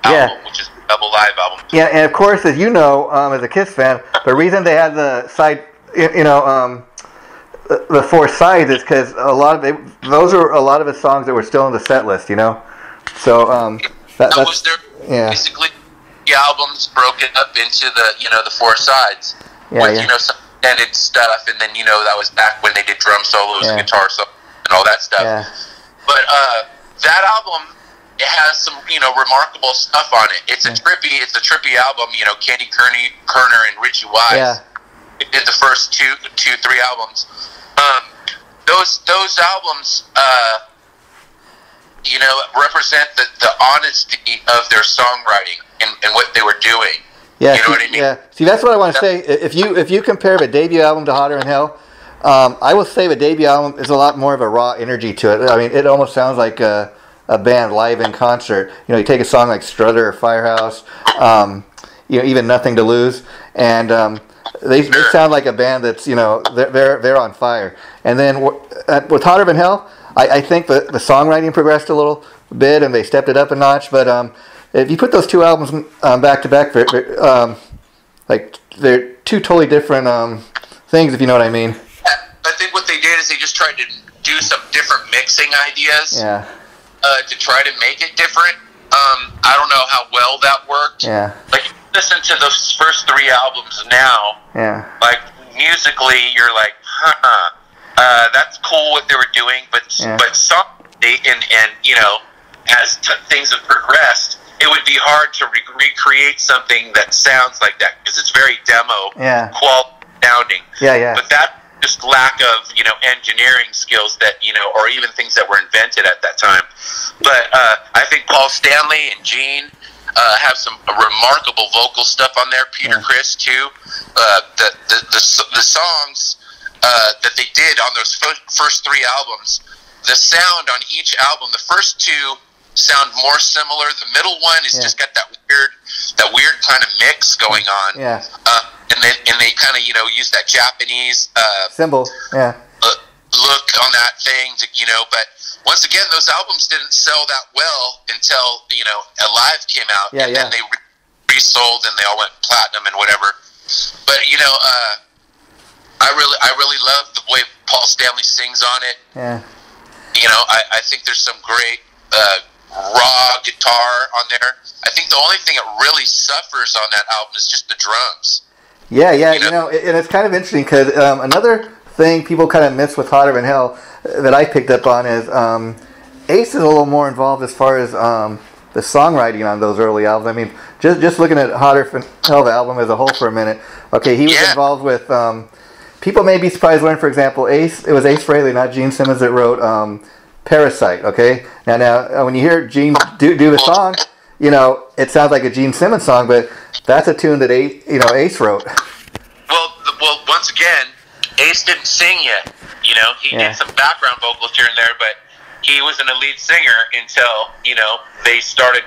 album, which is a double live album. Yeah, and of course, as you know, as a Kiss fan, the reason they had the side, the 4 sides is because those are a lot of his songs that were still in the set list, So that was their basically the albums broken up into the 4 sides with some extended stuff, and then that was back when they did drum solos and guitar solos and all that stuff. Yeah. But that album, it has some remarkable stuff on it. It's a trippy album. Candy Kerner and Richie Wise did the first 2, 3 albums. Those albums, represent the honesty of their songwriting and what they were doing. Yeah, you know what I mean? Yeah. See, that's what I want to say. If you compare the debut album to Hotter Than Hell, I will say the debut album is a lot more of a raw energy to it. I mean, it almost sounds like a band live in concert. You take a song like Strutter or Firehouse, even Nothing to Lose, and they sound like a band that's they're on fire. And then with Hotter Than Hell, I think the songwriting progressed a little bit and they stepped it up a notch. But if you put those 2 albums back to back, like they're 2 totally different things, if you know what I mean. I think what they did is they just tried to do some different mixing ideas. To try to make it different. I don't know how well that worked. Yeah. Like, you listen to those first 3 albums now. Yeah. Like, musically, you're like, that's cool what they were doing, but some and as things have progressed, it would be hard to recreate something that sounds like that because it's very demo quality sounding. But that just lack of engineering skills that or even things that were invented at that time. But I think Paul Stanley and Gene have some remarkable vocal stuff on there. Peter Criss too. The songs that they did on those first 3 albums, the sound on each album, the first 2 sound more similar. The middle one is just got that weird kind of mix going on. And they kind of use that Japanese symbol look on that thing but once again those albums didn't sell that well until Alive came out, and then they resold and they all went platinum and whatever. But I really love the way Paul Stanley sings on it. I think there's some great raw guitar on there. I think the only thing that really suffers on that album is just the drums. And it's kind of interesting because another thing people kind of miss with Hotter Than Hell that I picked up on is Ace is a little more involved as far as the songwriting on those early albums. I mean, just looking at Hotter Than Hell, the album as a whole for a minute. Okay, he was involved with. People may be surprised when, for example, it was Ace Frehley, not Gene Simmons, that wrote Parasite. Okay, now when you hear Gene do the song, it sounds like a Gene Simmons song, but that's a tune that Ace wrote. Well, once again, Ace didn't sing yet. He did some background vocals here and there, but he wasn't a lead singer until they started.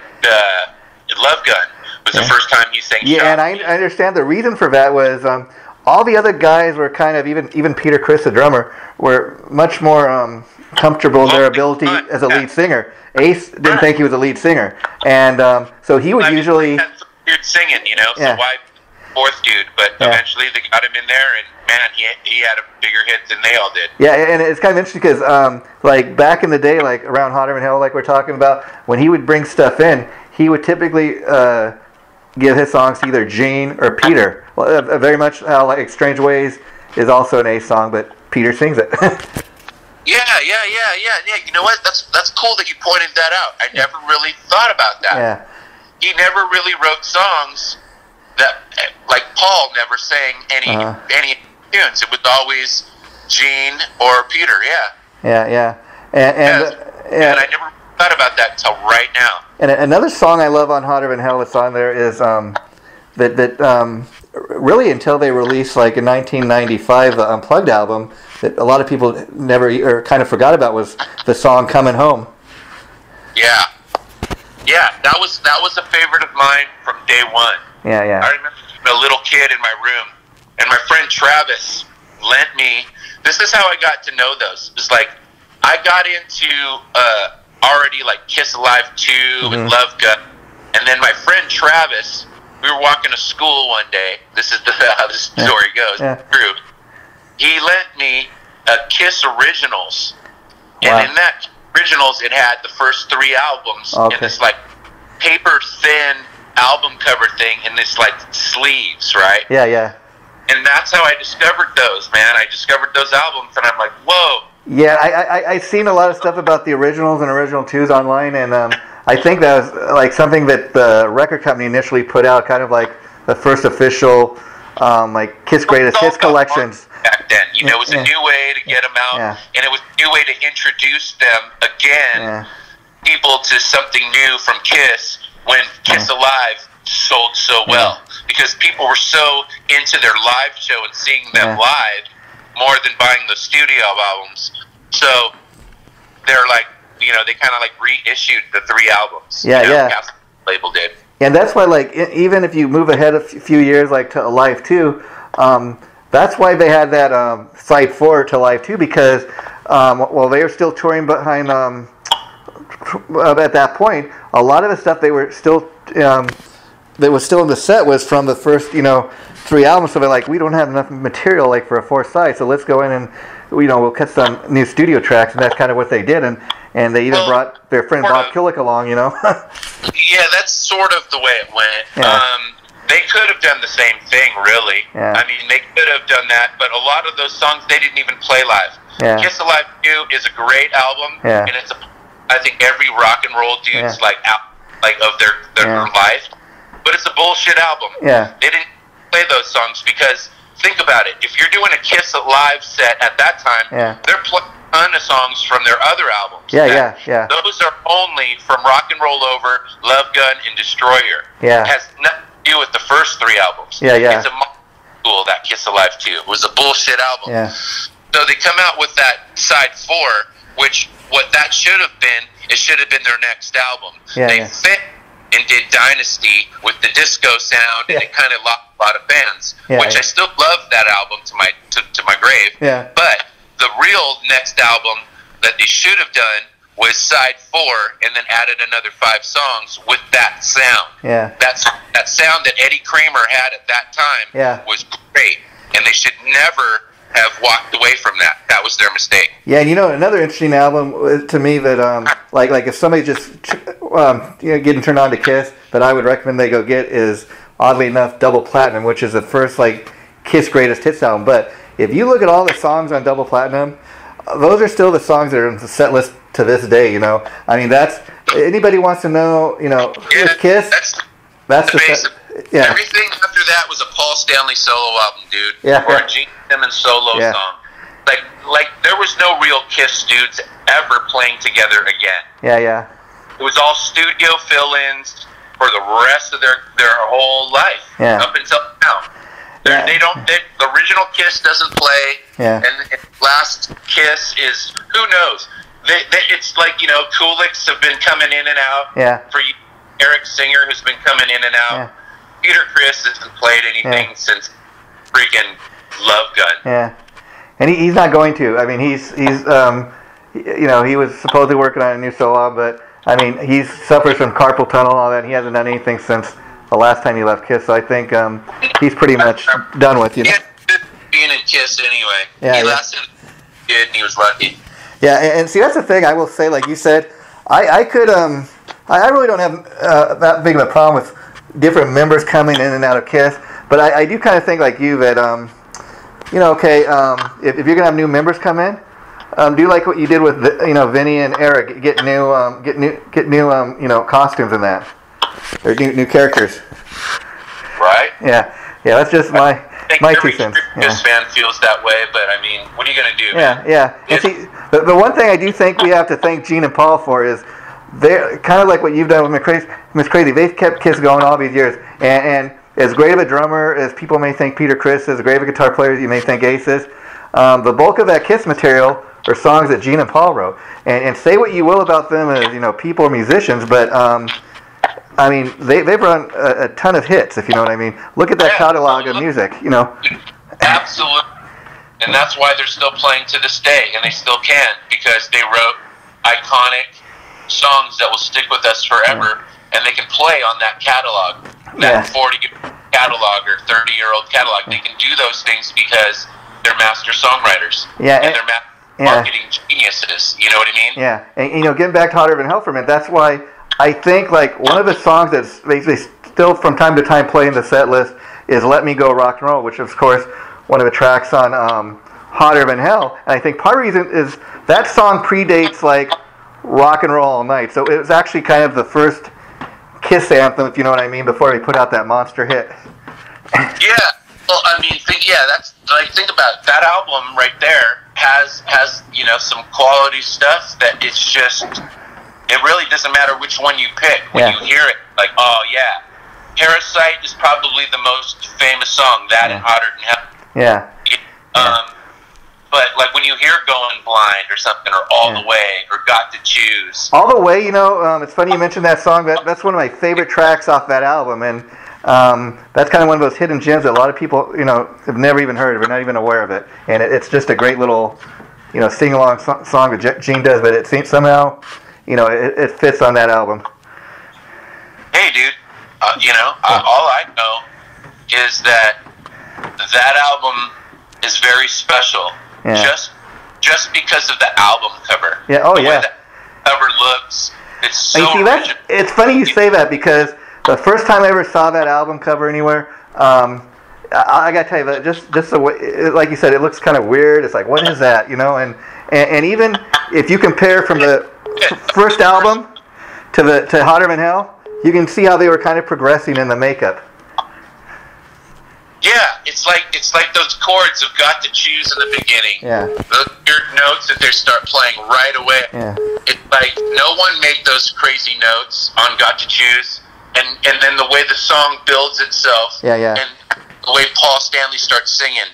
Love Gun was the first time he sang. And I understand the reason for that was all the other guys were kind of even Peter Criss, the drummer, were much more comfortable in their ability as a lead singer. Ace didn't think he was a lead singer, and so he would usually. Had some weird singing, so why fourth dude? But eventually they got him in there, and man, he had a bigger hit than they all did. And it's kind of interesting because like back in the day, like around Hotter Than Hell, like we're talking about, when he would bring stuff in, he would typically give his songs to either Gene or Peter. Very much how like Strange Ways is also an Ace song, but Peter sings it. Yeah. You know what? That's cool that you pointed that out. I never really thought about that. He never really wrote songs that, like Paul never sang any tunes. It was always Gene or Peter. And I never thought about that until right now. And another song I love on Hotter Than Hell that's on there is that really until they released like in 1995 the Unplugged album that a lot of people never or kind of forgot about was the song Coming Home. That was a favorite of mine from day one. I remember being a little kid in my room, and my friend Travis lent me. This is how I got to know those. It's like I got into already like Kiss Alive 2 and Love Gun, and then my friend Travis. We were walking to school one day. This is how the story goes. True. He lent me a Kiss Originals, and in that Originals, it had the first 3 albums in this like paper thin album cover thing in this like sleeves, right? And that's how I discovered those, man. I discovered those albums, and I'm like, whoa. I've seen a lot of stuff about the Originals and Original 2s online, and I think that was like something that the record company initially put out, kind of like the first official like Kiss Greatest Hits collections. Back then, it was a new way to get them out, and it was a new way to introduce them again, people to something new from Kiss when Kiss Alive sold so well, because people were so into their live show and seeing them live more than buying the studio albums. So they're like, they kind of like reissued the 3 albums. The label did. And that's why, like, even if you move ahead a few years, like to Alive 2, that's why they had that Side 4 to Alive 2, because while they were still touring behind, at that point, a lot of the stuff they were still, that was still in the set was from the first, 3 albums. So they're like, we don't have enough material like for a 4th side, so let's go in and, we'll cut some new studio tracks, and that's kind of what they did. And they even brought their friend Bob Killick along, that's sort of the way it went. They could have done the same thing, really. I mean, they could have done that, but a lot of those songs they didn't even play live. Kiss Alive 2 is a great album, and it's a I think every rock and roll dude's like out, like of their life. But it's a bullshit album. Yeah. They didn't play those songs because think about it. If you're doing a Kiss live set at that time, they're playing a ton of songs from their other albums. Yeah. Those are only from Rock and Roll Over, Love Gun, and Destroyer. Yeah. It has nothing to do with the first 3 albums. Yeah. It's a cool, that Kiss Alive 2. It was a bullshit album. Yeah. So they come out with that side 4, which what that should have been, it should have been their next album. They fit and did Dynasty with the disco sound, and it kind of lost a lot of fans, which I still love that album to my grave. Yeah. But the real next album that they should have done was side 4, and then added another 5 songs with that sound. Yeah. That sound that Eddie Kramer had at that time was great, and they should never have walked away from that. That was their mistake. Yeah, and another interesting album to me that like if somebody just getting turned on to Kiss, that I would recommend they go get is, oddly enough, Double Platinum, which is the first like Kiss greatest hits album. But if you look at all the songs on Double Platinum, those are still the songs that are on the set list to this day. I mean, that's, anybody wants to know, who's Kiss? That's the base. Everything after that was a Paul Stanley solo album, dude. Yeah. Or a Gene Simmons solo song. Like there was no real Kiss dudes ever playing together again. Yeah. It was all studio fill-ins for the rest of their whole life up until now. The original Kiss doesn't play, and last Kiss is, who knows? It's like, Kulix have been coming in and out. For you, Eric Singer has been coming in and out. Peter Criss hasn't played anything since freaking Love Gun. Yeah, and he's not going to. I mean, he's he was supposedly working on a new solo album, but I mean, he suffers from carpal tunnel and all that. And he hasn't done anything since the last time he left Kiss. So I think he's pretty much done with, being in Kiss anyway. He lasted good, and he was lucky. Yeah, and see, that's the thing. I will say, like you said, I could I really don't have that big of a problem with different members coming in and out of Kiss, but I do kind of think like you that if you're gonna have new members come in, do like what you did with Vinny and Eric, get new costumes in that, or new characters. Right. Yeah. That's just my 2 cents. Kiss fan feels that way, but I mean, what are you gonna do? Yeah. And see, the one thing I do think we have to thank Gene and Paul for is, they're kind of like what you've done with Miss Crazy. They've kept Kiss going all these years. And as great of a drummer as people may think Peter Criss is, as great of a guitar player as you may think Ace is, the bulk of that Kiss material are songs that Gene and Paul wrote. And say what you will about them as people or musicians, but I mean, they've run a ton of hits, if you know what I mean. Look at that catalog of music, Absolutely. And that's why they're still playing to this day, and they still can, because they wrote iconic songs that will stick with us forever, and they can play on that catalog, that 40-year catalog or 30-year-old catalog. They can do those things because they're master songwriters, and they're marketing geniuses. You know what I mean? Yeah, and getting back to Hotter Than Hell for a minute, that's why I think like one of the songs that's they still from time to time play in the set list is "Let Me Go Rock and Roll," which is of course one of the tracks on Hotter Than Hell. And I think part of the reason is that song predates like Rock and Roll All Night, so it was actually kind of the first Kiss anthem, if you know what I mean, before they put out that monster hit. Yeah, well, I mean, that's like, think about it. That album right there has some quality stuff that it's just, it really doesn't matter which one you pick when you hear it. Like, oh yeah, Parasite is probably the most famous song. That and Hotter Than Hell. Yeah. But like when you hear Going Blind or something, or All the Way, or Got to Choose. All the Way, it's funny you mentioned that song. That's one of my favorite tracks off that album, and that's kind of one of those hidden gems that a lot of people, have never even heard of, or not even aware of it. And it's just a great little, sing-along song that Gene does, but it seems somehow, it fits on that album. Hey, dude, all I know is that album is very special. Yeah. Just because of the album cover. Yeah. Oh, the yeah. way that cover looks, it's so original. It's funny you say that, because the first time I ever saw that album cover anywhere, I gotta tell you that just the way, like you said, it looks kind of weird. It's like, what is that? And even if you compare from the first album to Hotter Than Hell, you can see how they were kind of progressing in the makeup. Yeah, it's like those chords have got to choose in the beginning. Yeah. Those weird notes that they start playing right away. Yeah. It's like no one made those crazy notes on Got to Choose, and then the way the song builds itself. Yeah, yeah. And the way Paul Stanley starts singing.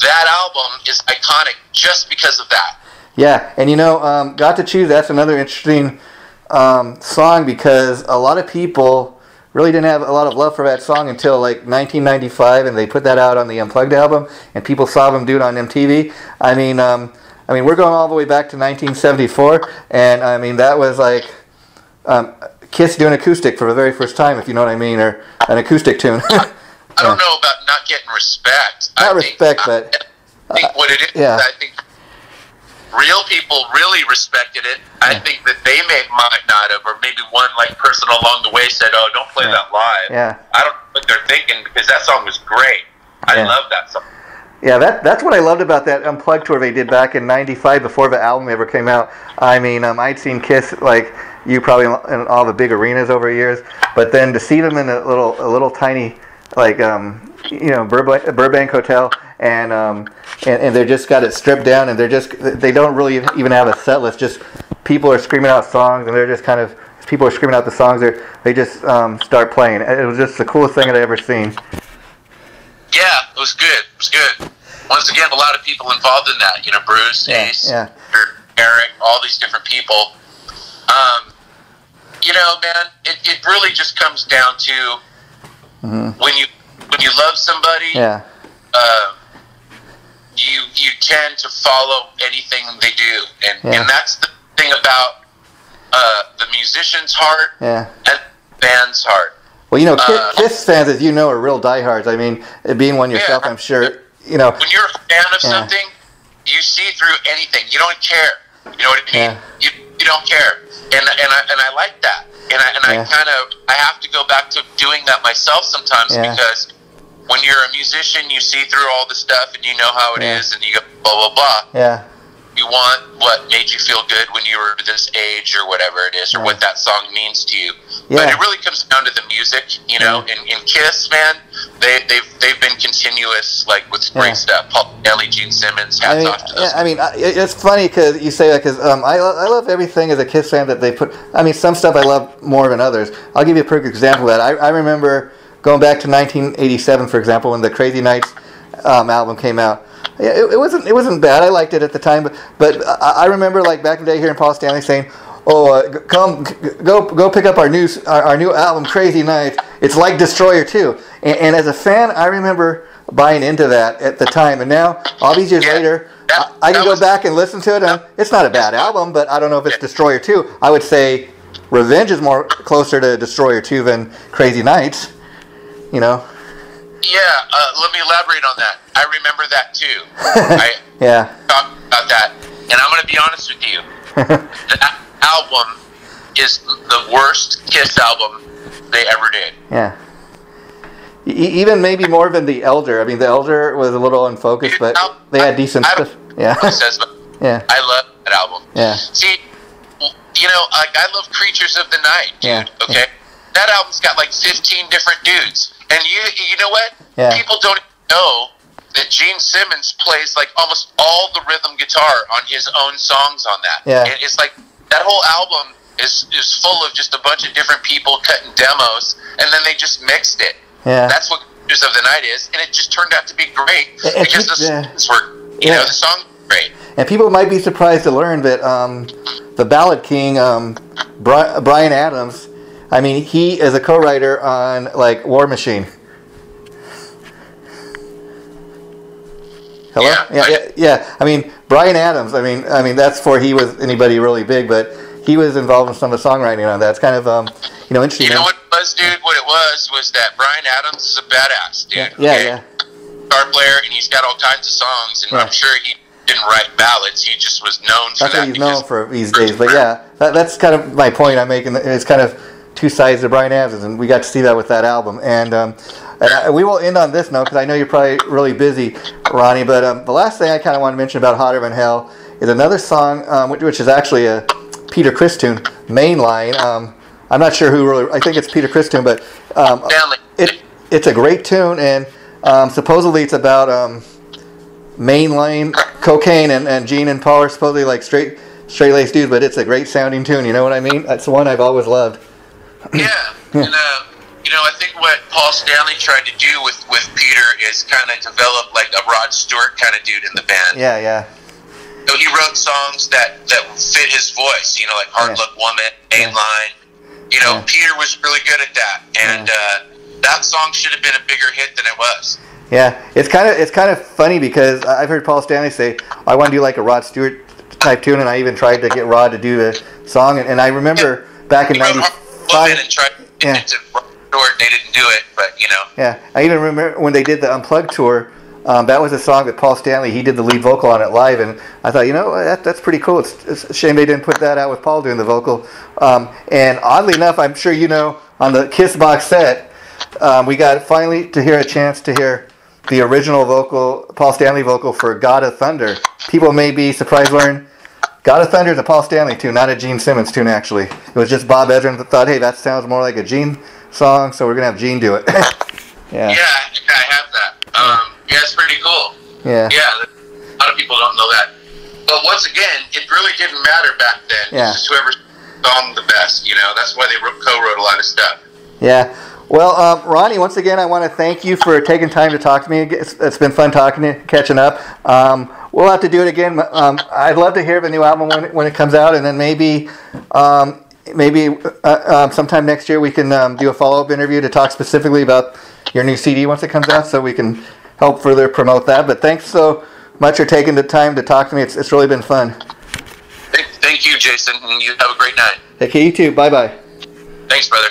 That album is iconic just because of that. Yeah, and Got to Choose, that's another interesting song because a lot of people really didn't have a lot of love for that song until like 1995, and they put that out on the Unplugged album, and people saw them do it on MTV. I mean, we're going all the way back to 1974, and I mean that was like Kiss doing acoustic for the very first time, if you know what I mean, or an acoustic tune. I don't know about not getting respect. But I think what it is, yeah. I think real people really respected it. I think that they might not have, or maybe one like person along the way said, "Oh, don't play that live." Yeah. I don't know what they're thinking because that song was great. I love that song. Yeah, that's what I loved about that Unplugged tour they did back in '95 before the album ever came out. I mean, I'd seen Kiss like you probably in all the big arenas over the years, but then to see them in a little tiny like Burbank hotel, and they just got it stripped down, and they don't really even have a set list. Just people are screaming out songs, and they're just kind of people are screaming out the songs. They just start playing. It was just the coolest thing I'd ever seen. Yeah, it was good. It was good. Once again, a lot of people involved in that. Bruce, Ace, Eric, all these different people. Man, it really just comes down to when you love somebody. Yeah. You tend to follow anything they do, and that's the thing about the musician's heart and the band's heart. Well, Kiss fans, as you know, are real diehards. I mean, being one yourself, I'm sure. When you're a fan of something, you see through anything. You don't care. You know what I mean? Yeah. You don't care, and I like that. And I have to go back to doing that myself sometimes because when you're a musician, you see through all the stuff and you know how it is, and you go blah blah blah. Yeah. You want what made you feel good when you were this age or whatever it is, or what that song means to you. Yeah. But it really comes down to the music, In Kiss, man, they've been continuous, like with great stuff. Paul Stanley, Gene Simmons, hats off to those. It's funny because you say that because I love everything as a Kiss fan that they put. I mean, some stuff I love more than others. I'll give you a perfect example of that. I remember going back to 1987, for example, when the Crazy Nights album came out. Yeah, it wasn't bad. I liked it at the time, but I remember like back in the day hearing Paul Stanley saying, "Oh, go pick up our new album, Crazy Nights. It's like Destroyer 2." And as a fan, I remember buying into that at the time. And now, all these years later, I can go back and listen to it. And it's not a bad album, but I don't know if it's Destroyer 2. I would say Revenge is more closer to Destroyer 2 than Crazy Nights. Yeah, let me elaborate on that. I remember that too. I talked about that, and I'm going to be honest with you. That album is the worst Kiss album they ever did. Yeah. Even maybe more than The Elder. I mean, The Elder was a little unfocused, but they had decent stuff. Yeah. I love that album. Yeah. See, I love Creatures of the Night, dude. Yeah. Okay. That album's got like 15 different dudes. And you know what? Yeah. People don't know that Gene Simmons plays like almost all the rhythm guitar on his own songs on that. Yeah. And it's like that whole album is full of just a bunch of different people cutting demos, and then they just mixed it. Yeah. That's what Creatures of the Night is, and it just turned out to be great because the songs were, the songs were great. And people might be surprised to learn that the Ballad King, Bryan Adams, I mean, he is a co-writer on like War Machine. Hello? Yeah. I mean, Bryan Adams. I mean, that's before he was anybody really big, but he was involved in some of the songwriting on that. It's kind of interesting. You know what it was, dude? What it was that Bryan Adams is a badass, dude. Yeah. Guitar player, and he's got all kinds of songs, and I'm sure he didn't write ballads. He just was known for that. That's what he's known for these days. But that's kind of my point I'm making. It's kind of two sides of Bryan Adams, and we got to see that with that album. And we will end on this note because I know you're probably really busy, Ronnie. But the last thing I kind of want to mention about Hotter Than Hell is another song, which is actually a Peter Criss tune, Mainline. I'm not sure who really. I think it's Peter Criss tune, but it's a great tune, and supposedly it's about mainline cocaine, and Gene and Paul are supposedly like straight-laced dudes, but it's a great sounding tune. You know what I mean? That's the one I've always loved. Yeah, and I think what Paul Stanley tried to do with Peter is kind of develop like a Rod Stewart kind of dude in the band. Yeah. So he wrote songs that fit his voice, like Hard Luck Woman, Mainline. Peter was really good at that, and that song should have been a bigger hit than it was. Yeah, it's kind of funny because I've heard Paul Stanley say, I want to do like a Rod Stewart type tune, and I even tried to get Rod to do the song, and I remember back in '95. And tried to Rod Stewart, they didn't do it, but Yeah, I even remember when they did the Unplugged tour. That was a song that Paul Stanley, he did the lead vocal on it live, and I thought, that's pretty cool. It's a shame they didn't put that out with Paul doing the vocal. And oddly enough, I'm sure on the Kiss box set, we got finally to hear a chance to hear the original vocal, Paul Stanley vocal for God of Thunder. People may be surprised to learn God of Thunder is a Paul Stanley tune, not a Gene Simmons tune, actually. It was just Bob Ezrin that thought, hey, that sounds more like a Gene song, so we're going to have Gene do it. Yeah, I have that. Yeah, it's pretty cool. Yeah. Yeah, a lot of people don't know that. But once again, it really didn't matter back then. Yeah. It's just whoever song the best, That's why they co-wrote a lot of stuff. Yeah. Well, Ronnie, once again, I want to thank you for taking time to talk to me. It's been fun catching up. We'll have to do it again. I'd love to hear the new album when it comes out, and then maybe sometime next year we can do a follow-up interview to talk specifically about your new CD once it comes out, so we can help further promote that. But thanks so much for taking the time to talk to me. It's really been fun. Thank you, Jason. You have a great night. Okay, you too. Bye-bye. Thanks, brother.